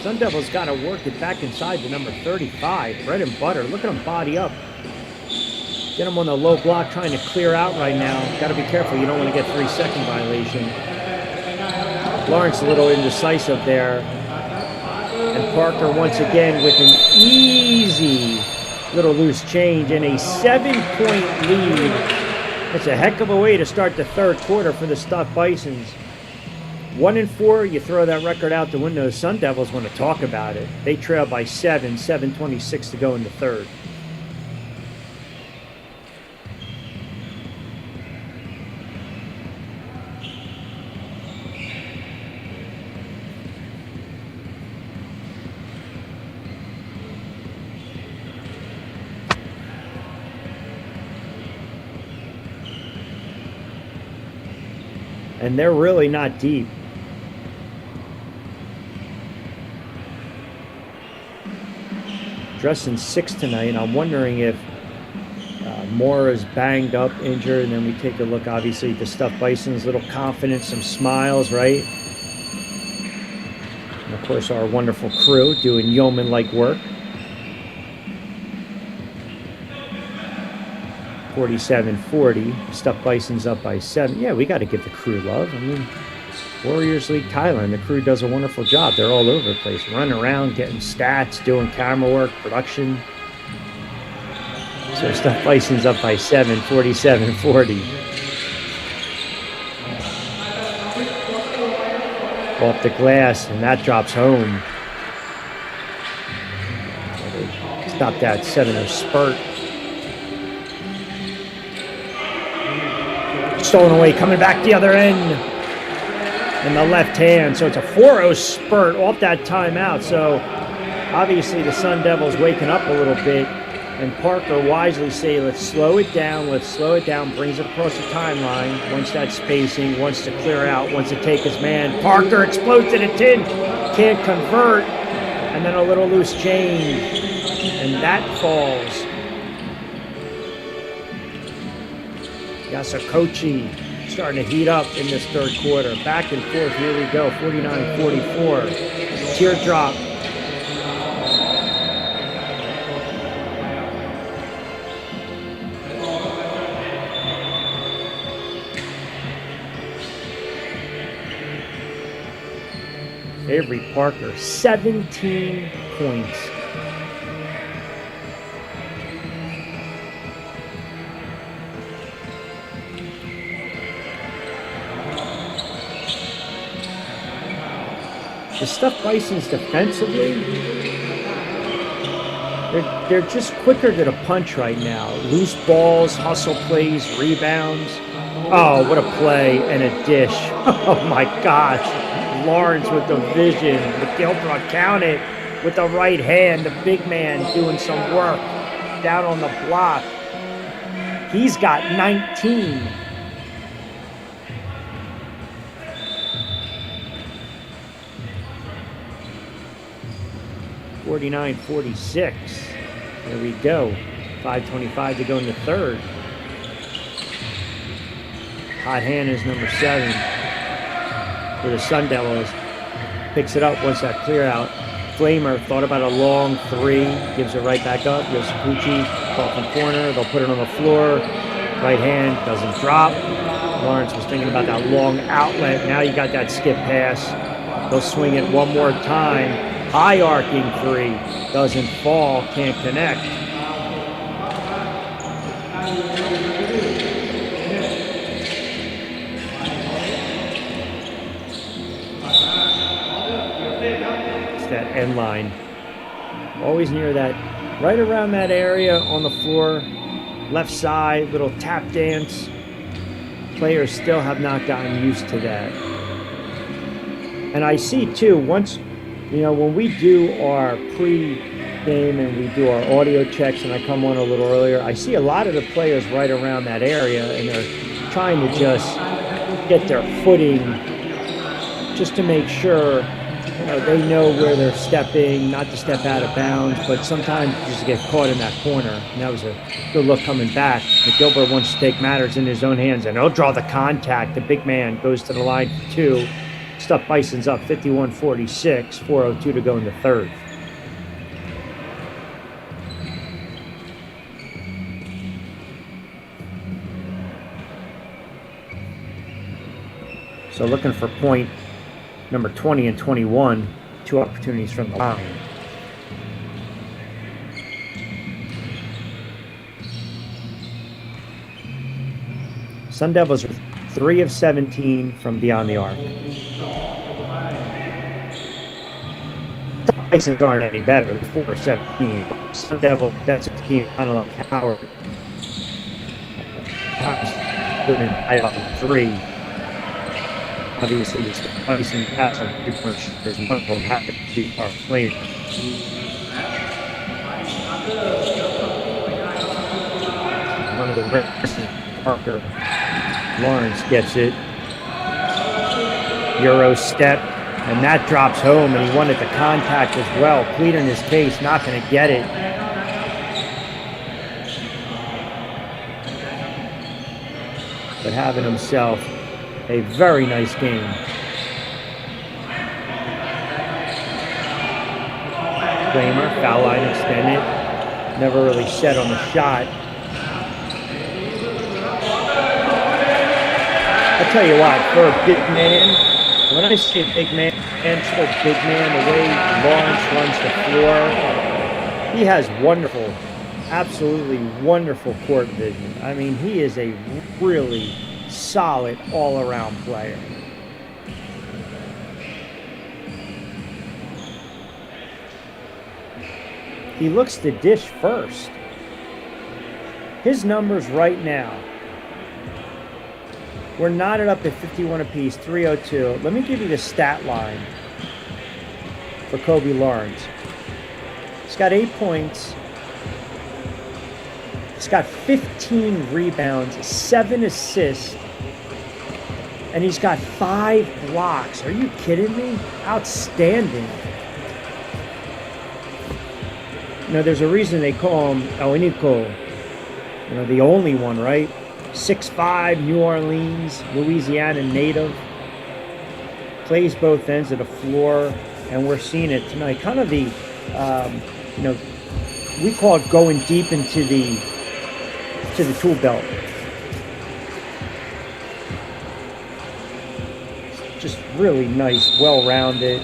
Sun Devils got to work it back inside the number 35. Bread and butter, look at them body up. Get him on the low block, trying to clear out right now. Got to be careful. You don't want to get 3-second violation. Lawrence a little indecisive there. And Parker once again with an easy little loose change and a 7-point lead. That's a heck of a way to start the third quarter for the Stuffed Bisons. 1-4, you throw that record out the window. Sun Devils want to talk about it. They trail by 7:26 to go in the third. And they're really not deep. Dressing 6 tonight. I'm wondering if Moore is banged up, injured, and then we take a look, obviously, at the Stuffed Bisons. Little confidence, some smiles, right? And, of course, our wonderful crew doing yeoman-like work. 47-40. Stuffed Bisons up by 7. Yeah, we got to give the crew love. I mean, Warriors League Thailand, the crew does a wonderful job. They're all over the place, running around, getting stats, doing camera work, production. So Stuffed Bisons up by 7, 47-40. Off the glass, and that drops home. Stop that 7-0 spurt. Stolen away, coming back the other end in the left hand. So it's a 4-0 spurt off that timeout. So obviously the Sun Devils waking up a little bit, and Parker wisely say, let's slow it down, brings it across the timeline, wants that spacing, wants to clear out, wants to take his man. Parker explodes in a tin, can't convert, and then a little loose change, and that falls. Yasakochi starting to heat up in this third quarter. Back and forth, here we go, 49-44. Teardrop. Avery Parker, 17 points. The Stuffed Bisons defensively, they're just quicker to the punch right now. Loose balls, hustle plays, rebounds. Oh, what a play and a dish. Oh my gosh. Lawrence with the vision. McGilbrook, count it. with the right hand. The big man doing some work down on the block. He's got 19. (49-46). There we go. 5:25 to go in the third. Hot hand is number 7 for the Sun Devils. Picks it up once that clear out. Flamer thought about a long 3, gives it right back up. Goes to Pucci, caught from corner. They'll put it on the floor. Right hand doesn't drop. Lawrence was thinking about that long outlet. Now you got that skip pass. They'll swing it one more time. High arcing 3, doesn't fall, can't connect. It's that end line. Always near that, right around that area on the floor. Left side, little tap dance. Players still have not gotten used to that. And I see too, once, when we do our pre-game and we do our audio checks and I come on a little earlier, I see a lot of the players right around that area and they're trying to just get their footing just to make sure they know where they're stepping, not to step out of bounds, but sometimes you just get caught in that corner. And that was a good look coming back. McGilbert wants to take matters in his own hands and he'll draw the contact. The big man goes to the line for 2. Stuff Bisons up 51-46, 4:02 to go in the third. So looking for point number 20 and 21, 2 opportunities from the line. Sun Devils are 3 of 17 from beyond the arc. Bisons aren't any better. 4 of 17. Sun Devil, that's a team. I don't know. Howard. I got 3. Obviously, it's Bison pass on 3-point shooters. One of them happened to be our player. One of the rest, Parker. Lawrence gets it. Euro step. And that drops home, and he wanted the contact as well. Pleading his case, not going to get it. But having himself a very nice game. Kramer, foul line extended. Never really set on the shot. I'll tell you what, for a big man, when I say big man, for a big man, the way Lawrence runs the floor, he has wonderful, absolutely wonderful court vision. I mean, he is a really solid all-around player. He looks to dish first. His numbers right now, we're knotted up at 51 apiece, 302. Let me give you the stat line for Kobe Lawrence. He's got 8 points. He's got 15 rebounds, 7 assists, and he's got 5 blocks. Are you kidding me? Outstanding. There's a reason they call him El Único, the only one, right? 6'5", New Orleans, Louisiana native. Plays both ends of the floor, and we're seeing it tonight. Kind of the, we call it going deep into the tool belt. Just really nice, well-rounded.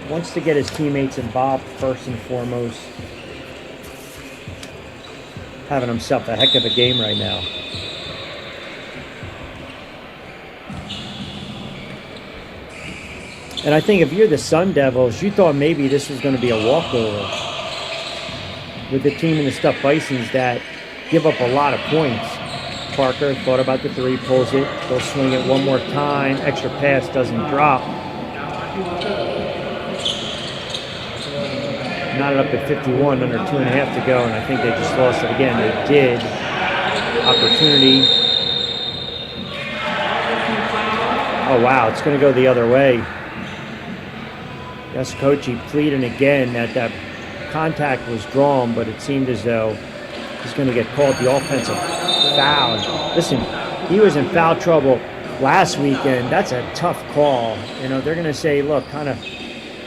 Wants to get his teammates involved first and foremost. Having himself a heck of a game right now. And I think if you're the Sun Devils, you thought maybe this was going to be a walkover with the team in the Stuff Bisons that give up a lot of points. Parker thought about the 3, pulls it. They'll swing it one more time. Extra pass doesn't drop. Knotted up at 51, under 2.5 to go, and I think they just lost it again. They did. Opportunity. Oh, wow, it's going to go the other way. Yaskochi pleading again that contact was drawn, but it seemed as though he's going to get called the offensive foul. Listen, he was in foul trouble last weekend. That's a tough call. You know, they're going to say, look, kind of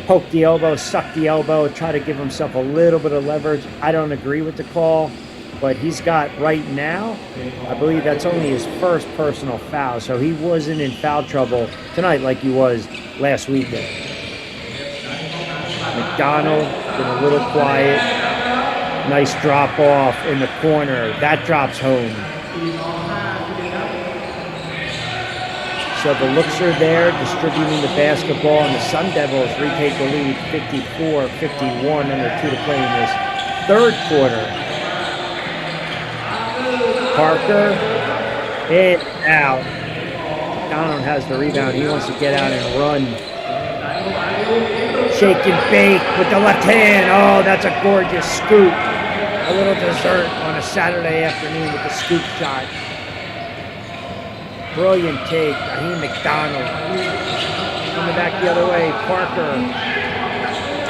poke the elbow, suck the elbow, try to give himself a little bit of leverage. I don't agree with the call, but he's got right now, I believe that's only his first personal foul, so he wasn't in foul trouble tonight like he was last weekend. McDonald been a little quiet. Nice drop off in the corner. That drops home. So the looks are there, distributing the basketball, and the Sun Devils retake the lead 54-51, under 2 to play in this third quarter. Parker, in, out. Donald has the rebound. He wants to get out and run. Shake and bake with the left hand. Oh, that's a gorgeous scoop. A little dessert on a Saturday afternoon with the scoop shot. Brilliant take. Raheem McDonald. Coming back the other way. Parker.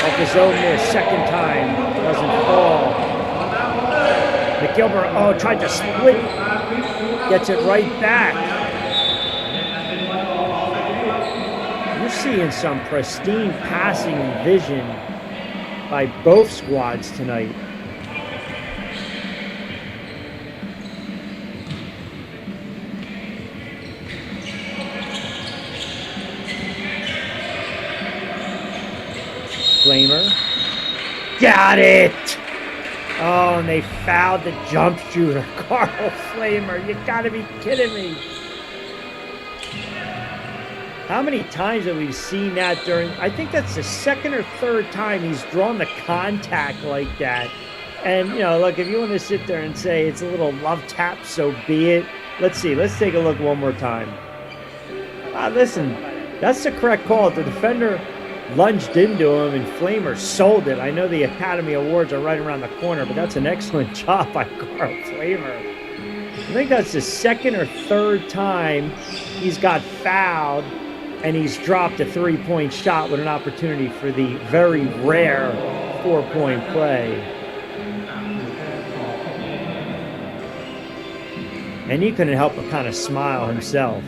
Off his own miss. Second time. Doesn't fall. McGilbert, oh, tried to split. Gets it right back. You're seeing some pristine passing and vision by both squads tonight. Flamer. Got it! Oh, and they fouled the jump shooter. Carl Flamer, you gotta be kidding me. How many times have we seen that during, I think that's the second or third time he's drawn the contact like that. And, you know, look, if you want to sit there and say it's a little love tap, so be it. Let's see, let's take a look one more time. Listen, that's the correct call. The defender lunged into him, and Flamer sold it. I know the Academy Awards are right around the corner, but that's an excellent job by Carl Flamer. I think that's the second or third time he's got fouled, and he's dropped a three-point shot with an opportunity for the very rare four-point play. And he couldn't help but kind of smile himself.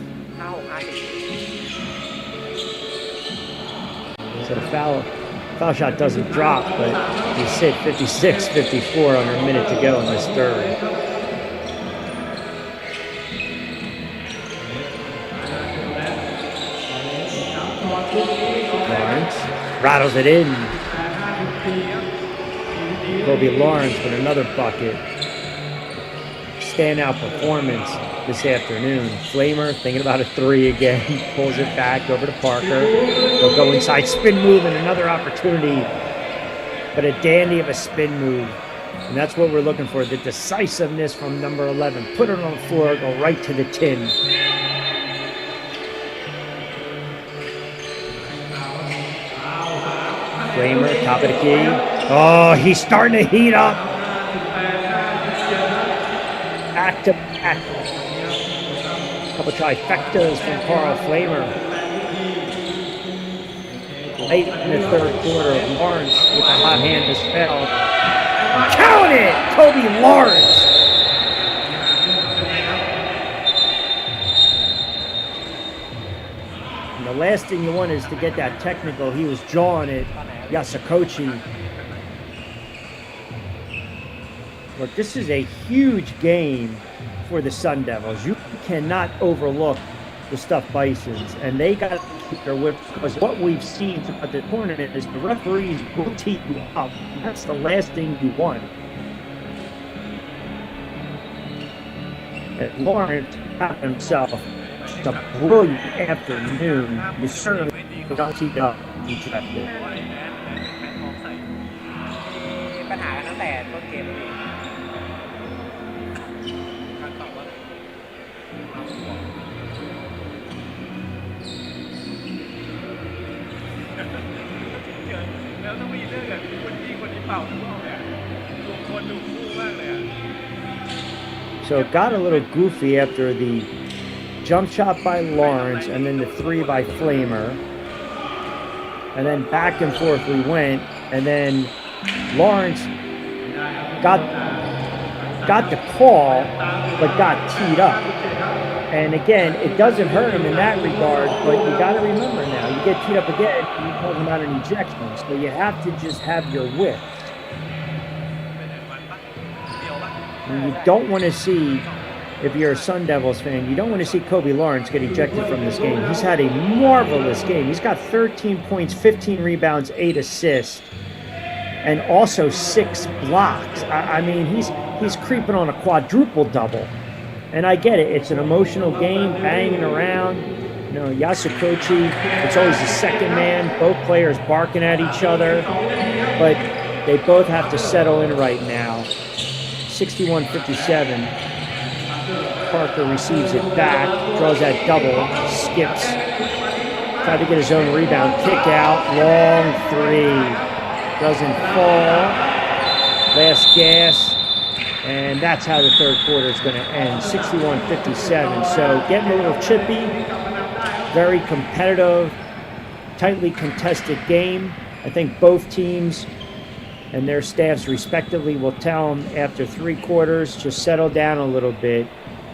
So the foul shot doesn't drop, but he sit 56-54 under a minute to go in this third. Lawrence rattles it in. Kobe Lawrence with another bucket. Standout performance this afternoon. Flamer thinking about a three again. Pulls it back over to Parker. They'll go inside. Spin move and another opportunity. But a dandy of a spin move. And that's what we're looking for. The decisiveness from number 11. Put it on the floor. Go right to the tin. Flamer, top of the key. Oh, he's starting to heat up. Back to back. Couple trifectas from Carl Flamer. Late in the third quarter, Lawrence with a hot hand to spell. Count it! Kobe Lawrence! And the last thing you want is to get that technical. He was jawing it, Yaskochi. Look, this is a huge game for the Sun Devils. You cannot overlook the stuffed Bisons, and they got to keep their whip, because what we've seen throughout the tournament is the referees will tee you up. That's the last thing you want. And Lawrence got himself a brilliant afternoon. You certainly got teed up. Interested. ปัญหาตั้งแต่ต้นเกมเลย แล้วต้องมีเรื่องกับคนนี้คนนี้ เป่าทุกรอบเลยดูคนดูคู่มากเลย So it got a little goofy after the jump shot by Lawrence and then the three by Flamer. And then back and forth we went. And then Lawrence got the call, but got teed up. And again, it doesn't hurt him in that regard, but you got to remember now, you get teed up again, you're talking about an ejection. So you have to just have your width. And you don't want to see, if you're a Sun Devils fan, you don't want to see Kobe Lawrence get ejected from this game. He's had a marvelous game. He's got 13 points, 15 rebounds, 8 assists, and also 6 blocks. I mean, he's creeping on a quadruple double. And I get it. It's an emotional game, banging around. You know, Yasukochi, it's always the second man. Both players barking at each other. But they both have to settle in right now. 61-57. Parker receives it back, draws that double, skips. Tried to get his own rebound. Kick out, long three. Doesn't fall. Last gas. And that's how the third quarter is going to end, 61-57. So getting a little chippy, very competitive, tightly contested game. I think both teams and their staffs respectively will tell them after 3 quarters, just settle down a little bit.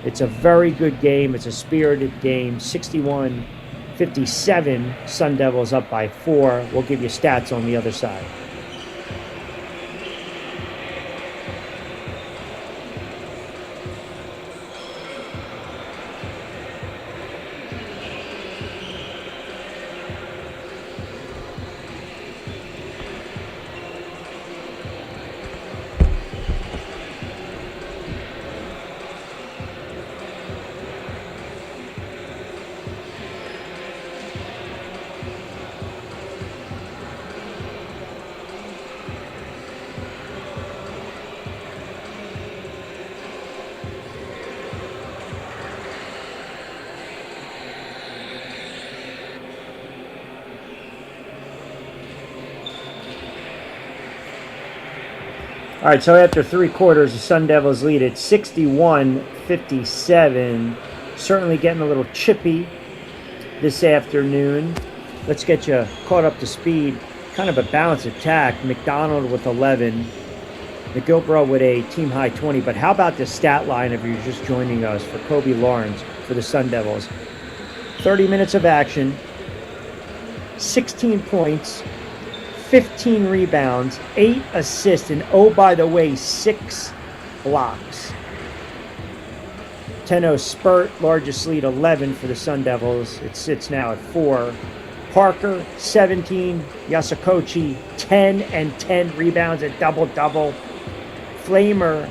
It's a very good game. It's a spirited game. 61-57, Sun Devils up by 4. We'll give you stats on the other side. All right, so after 3 quarters, the Sun Devils lead at 61-57. Certainly getting a little chippy this afternoon. Let's get you caught up to speed. Kind of a balanced attack. McDonald with 11. McGilbro with a team-high 20. But how about the stat line if you're just joining us for Kobe Lawrence for the Sun Devils? 30 minutes of action. 16 points. 15 rebounds, 8 assists, and oh, by the way, 6 blocks. 10-0 spurt, largest lead 11 for the Sun Devils. It sits now at 4. Parker, 17. Yasukochi, 10 and 10 rebounds, a double-double. Flamer,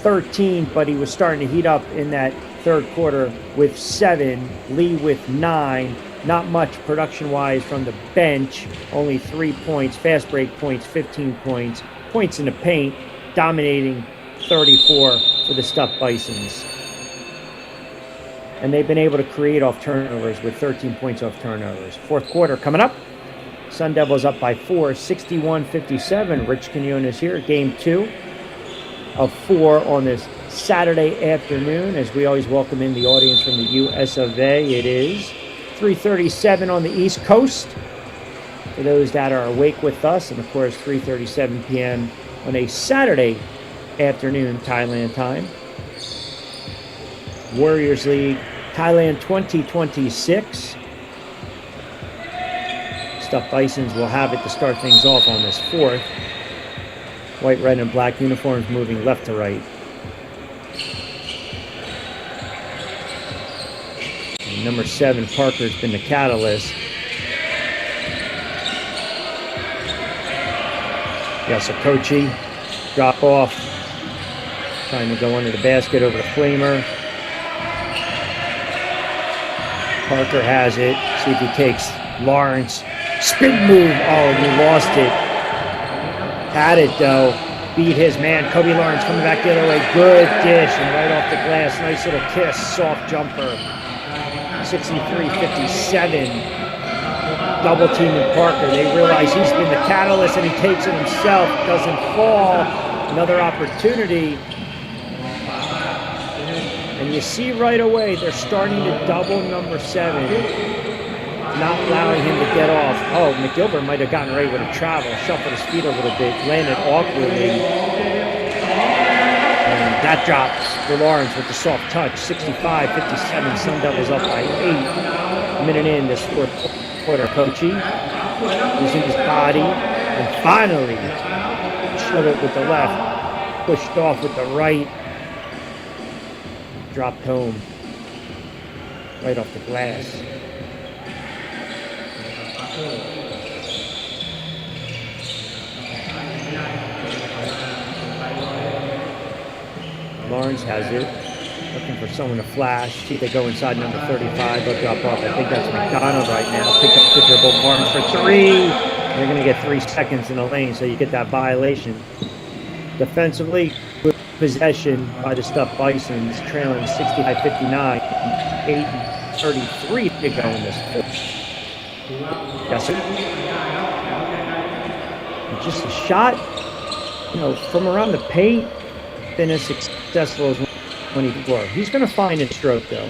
13, but he was starting to heat up in that third quarter with 7. Lee with 9. Not much production-wise from the bench. Only 3 points. Fast break points, 15 points. Points in the paint, dominating 34 for the stuffed Bisons. And they've been able to create off turnovers with 13 points off turnovers. Fourth quarter coming up. Sun Devils up by 4, 61-57. Rich Quinones here, game 2 of 4 on this Saturday afternoon. As we always welcome in the audience from the US of A. It is 3:37 on the East Coast for those that are awake with us, and of course 3:37 p.m. on a Saturday afternoon Thailand time. Warriors League Thailand 2026. Stuffed Bisons will have it to start things off on this 4th. White, red, and black uniforms moving left to right. Number 7, Parker's been the catalyst. Yasukochi, drop off. Trying to go under the basket over to Flamer. Parker has it. See if he takes Lawrence. Spin move. Oh, he lost it. Had it, though. Beat his man. Kobe Lawrence coming back the other way. Good dish and right off the glass. Nice little kiss. Soft jumper. 63-57. double teaming Parker. They realize he's been the catalyst and he takes it himself, doesn't fall. Another opportunity. And you see right away they're starting to double number 7, not allowing him to get off. Oh, McGilbert might have gotten ready with a travel, shuffled his feet a little bit, landed awkwardly. And that drops for Lawrence with the soft touch. 65-57, Sun Devils up by 8. Minute in this fourth quarter. Coachy using his body, and finally showed it with the left, pushed off with the right, dropped home right off the glass. Lawrence has it, looking for someone to flash. See if they go inside number 35. They'll drop off. I think that's McDonald right now. Pick up the dribble. Lawrence for 3. They're going to get 3 seconds in the lane, so you get that violation. Defensively, good possession by the Stuffed Bisons, trailing 65-59. 8:33 to go in this fourth. Yes, sir. And just a shot, from around the paint, been as successful as when he scored. He's going to find a stroke, though.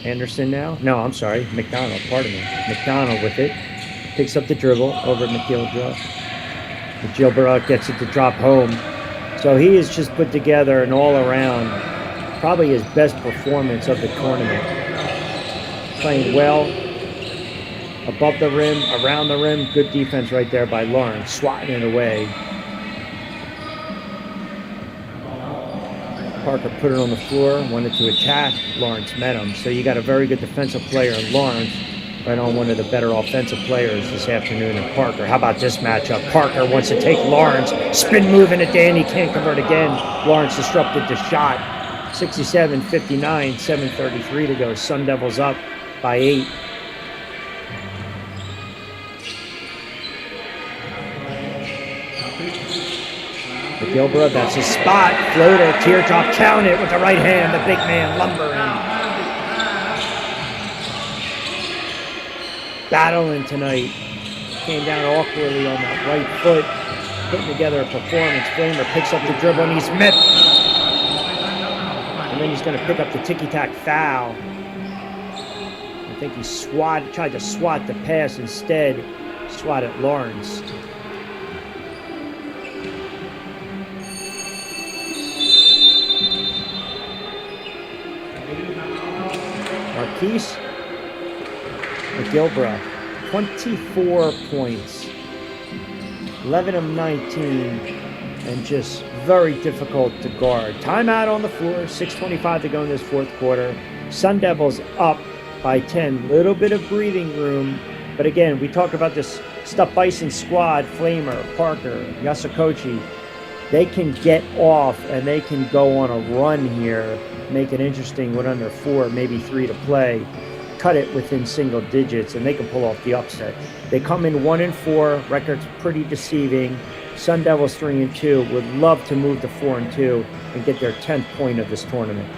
Anderson now? No, I'm sorry. McDonald, pardon me. McDonald with it. Picks up the dribble over McGilbert. McGilbert gets it to drop home. So he has just put together an all-around, probably his best performance of the tournament. Playing well, above the rim, around the rim. Good defense right there by Lawrence, swatting it away. Parker put it on the floor, wanted to attack. Lawrence met him. So you got a very good defensive player in Lawrence, right on one of the better offensive players this afternoon in Parker. How about this matchup? Parker wants to take Lawrence. Spin move in it, Danny can't convert again. Lawrence disrupted the shot. 67-59, 7:33 to go. Sun Devils up by 8. McGilbert, that's his spot. Floater, teardrop, count it with the right hand. The big man lumbering. Battling tonight. Came down awkwardly on that right foot. Putting together a performance. Flamer picks up the dribble and he's met. And then he's going to pick up the ticky-tack foul. I think he tried to swat the pass instead. Swatted Lawrence. Marquise McGilbert, 24 points, 11 of 19, and just very difficult to guard. Timeout on the floor, 6:25 to go in this fourth quarter. Sun Devils up by 10. Little bit of breathing room, but again, we talked about this Stuffed Bison squad, Flamer, Parker, Yasakochi. They can get off and they can go on a run here, make it interesting with under 4, maybe 3 to play, cut it within single digits, and they can pull off the upset. They come in 1-4, record's pretty deceiving. Sun Devils 3-2 would love to move to 4-2 and get their 10th point of this tournament.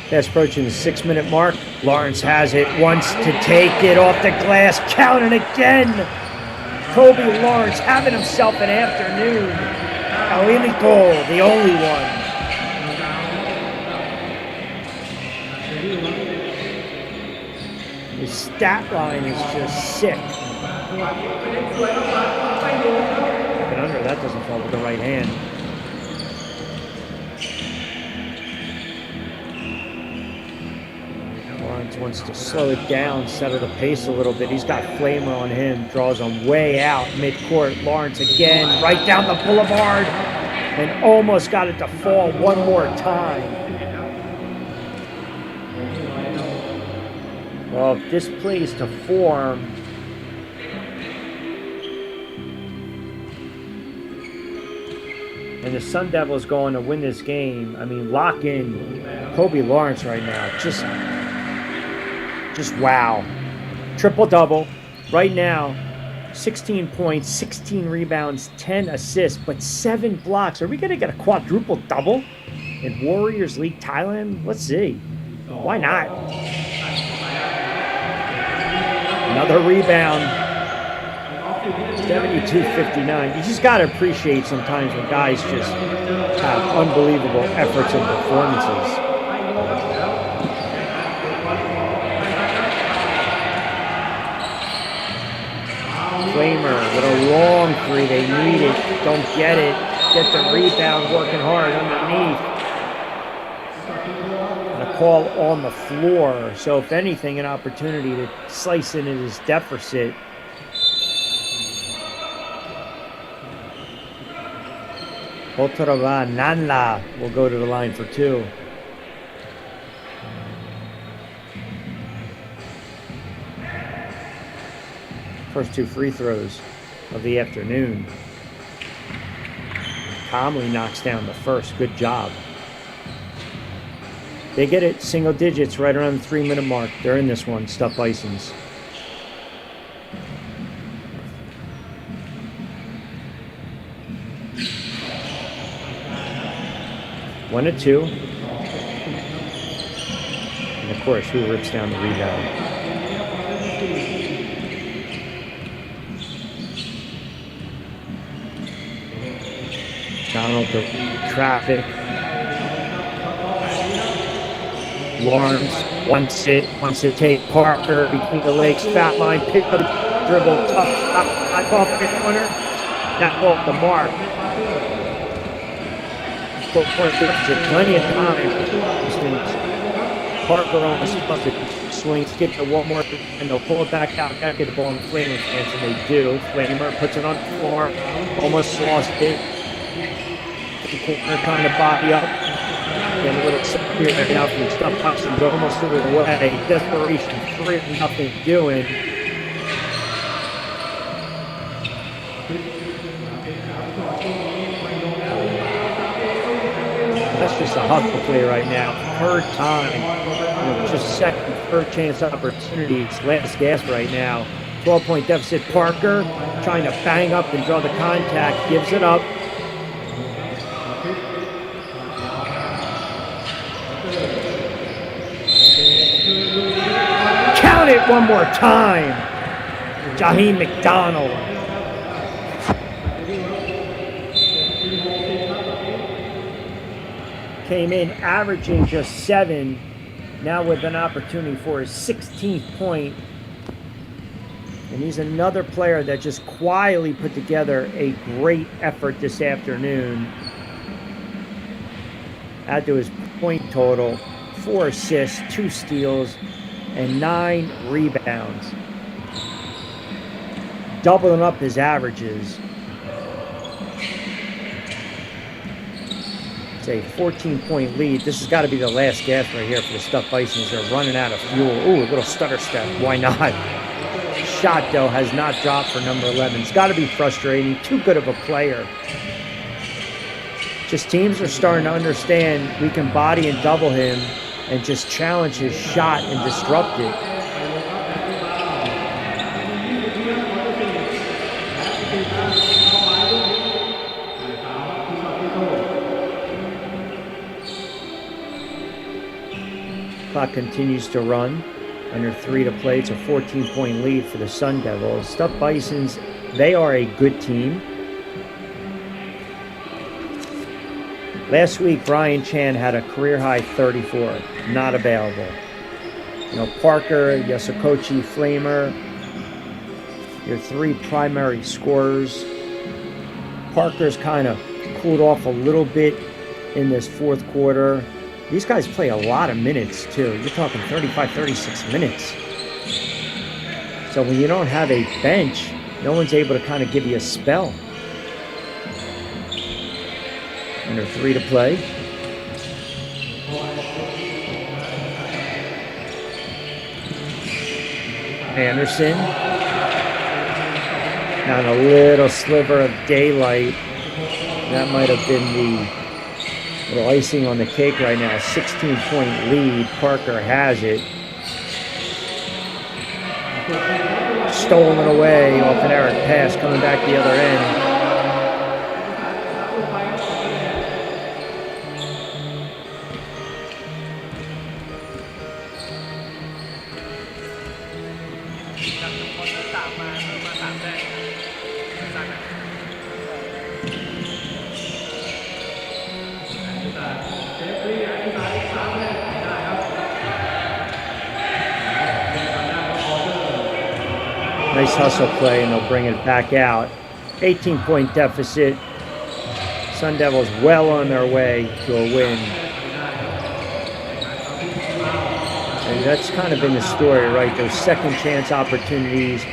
Fast approaching the 6-minute mark. Lawrence has it, wants to take it off the glass, count it again. Kobe Lawrence having himself an afternoon. Alili goal, the only one. His stat line is just sick. And under, that doesn't fall with the right hand. Lawrence wants to slow it down, settle the pace a little bit. He's got Flamer on him, draws him way out midcourt. Lawrence again, right down the boulevard, and almost got it to fall one more time. Well, if this plays to form, and the Sun Devils going to win this game, I mean, lock in Kobe Lawrence right now. Just wow. Triple-double right now. 16 points, 16 rebounds, 10 assists, but 7 blocks. Are we going to get a quadruple-double in Warriors League Thailand? Let's see. Why not? Another rebound. 72-59. You just got to appreciate sometimes when guys just have unbelievable efforts and performances. Flamer with a long three. They need it. Don't get it. Get the rebound, working hard underneath. And a call on the floor. So if anything, an opportunity to slice into this deficit. Otorava Nanla will go to the line for 2. First 2 free throws of the afternoon. Calmly knocks down the first. Good job. They get it single digits right around the 3-minute mark. They're in this one, Stuff Bisons. One to 2. And of course, who rips down the rebound? Donald to traffic. Lawrence wants to take Parker between the legs, fat line, pick up, dribble, tough, off the corner. Not off the mark. Plenty of time. Parker almost supposed to swing, skip to one more, and they'll pull it back out. Gotta get the ball in the Flamer's hands, and they do. Flamer puts it on the floor, almost lost it. The corner trying to body up. Get a little here now from Stuff Bisons, almost threw it away. Desperation, 3-0 doing. That's just a hustle play right now. Third time. Just second, third chance opportunities. Last gasp right now. 12-point deficit. Parker trying to bang up and draw the contact. Gives it up. Count it one more time. Jaheim McDonald. Came in averaging just 7, now with an opportunity for his 16th point. And he's another player that just quietly put together a great effort this afternoon. Add to his point total, 4 assists, 2 steals, and 9 rebounds. Doubling up his averages. A 14-point lead. This has got to be the last gasp right here for the Stuff Bisons. They're running out of fuel. Ooh, a little stutter step. Why not? Shot, though, has not dropped for number 11. It's got to be frustrating. Too good of a player. Just teams are starting to understand we can body and double him and just challenge his shot and disrupt it. Clock continues to run. Under 3 to play. It's a 14-point lead for the Sun Devils. Stuff Bisons, they are a good team. Last week, Brian Chan had a career-high 34. Not available. Parker, Yasakochi, Flamer, your three primary scorers. Parker's kind of cooled off a little bit in this fourth quarter. These guys play a lot of minutes too. You're talking 35, 36 minutes. So when you don't have a bench, no one's able to kind of give you a spell. Under 3 to play. Anderson. Now a little sliver of daylight. That might have been the little icing on the cake right now. 16-point lead. Parker has it. Stolen away off an errant pass coming back the other end. Nice hustle play, and they'll bring it back out. 18-point deficit. Sun Devils well on their way to a win. And that's kind of been the story, right? Those second chance opportunities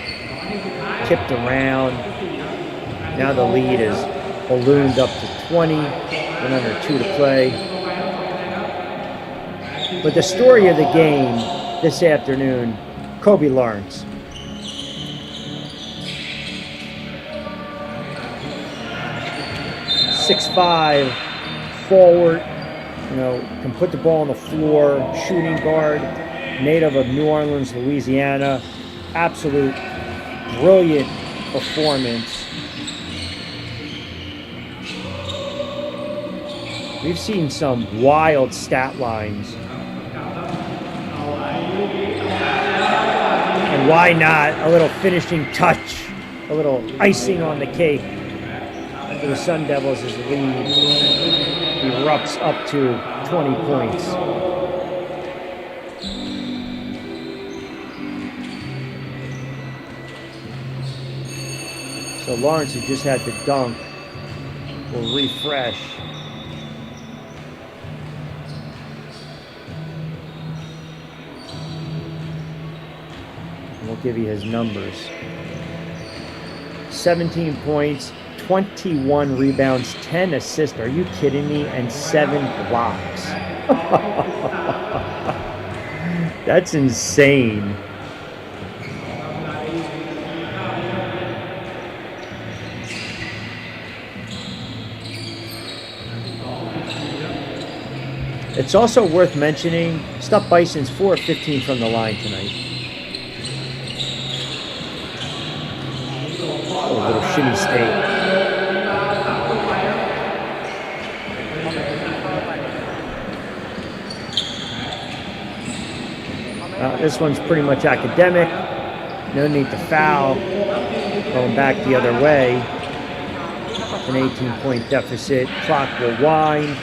tipped around. Now the lead is ballooned up to 20, and under 2 to play. But the story of the game this afternoon, Kobe Lawrence. 6'5", forward, can put the ball on the floor, shooting guard, native of New Orleans, Louisiana. Absolute brilliant performance. We've seen some wild stat lines. And why not a little finishing touch, a little icing on the cake for the Sun Devils as the lead erupts up to 20 points. So Lawrence, who just had the dunk, will refresh. And we'll give you his numbers. 17 points, 21 rebounds, 10 assists. Are you kidding me? And 7 blocks. That's insane. It's also worth mentioning, Stuff Bison's 4 of 15 from the line tonight. Oh, a little shimmy stake. This one's pretty much academic. No need to foul. Going back the other way. An 18-point deficit. Clock will wind.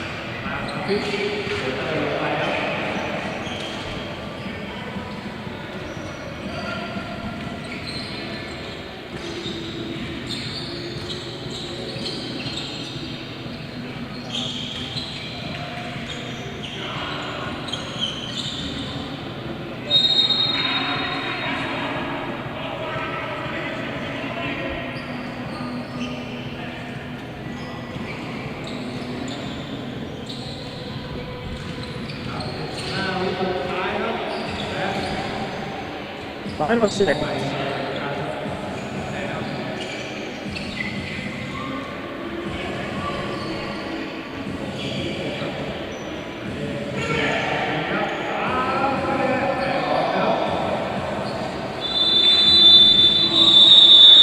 Final 6.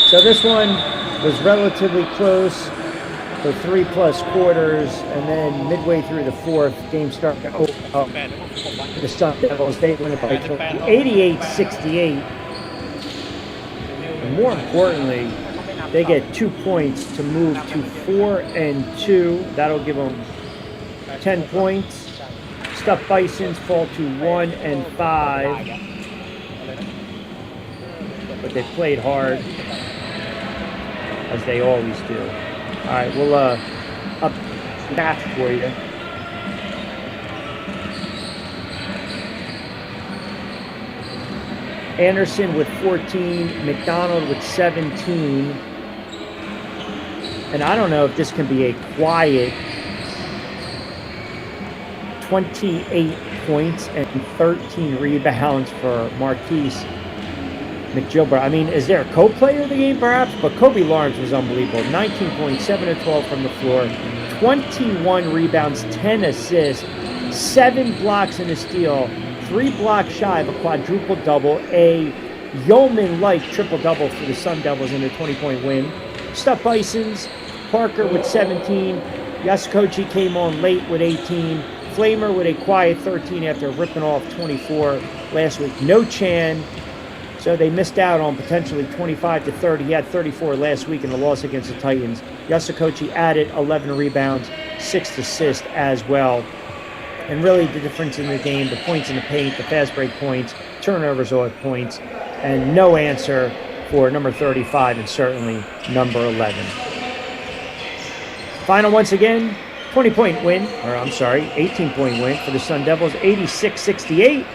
So this one was relatively close for 3+ quarters, and then midway through the fourth, game started to open up. The Sun Devils, they win it by 88-68. And more importantly, they get 2 points to move to 4-2. That'll give them 10 points. Stuff Bisons fall to 1-5. But they played hard. as they always do. All right, we'll up that for you. Anderson with 14, McDonald with 17. And I don't know if this can be a quiet 28 points and 13 rebounds for Marquise McGilbert. I mean, is there a co-player of the game perhaps? But Kobe Lawrence was unbelievable. 19 points, 7 of 12 from the floor, 21 rebounds, 10 assists, 7 blocks and a steal, 3 blocks shy of a quadruple double, a yeoman-like triple-double for the Sun Devils in a 20-point win. Stuff Bisons, Parker with 17, Yasukochi came on late with 18, Flamer with a quiet 13 after ripping off 24 last week. No Chan, so they missed out on potentially 25 to 30. He had 34 last week in the loss against the Titans. Yasukochi added 11 rebounds, 6 assists as well. And really the difference in the game, the points in the paint, the fast break points, turnovers off points, and no answer for number 35 and certainly number 11. Final once again, 18-point win for the Sun Devils, 86-68.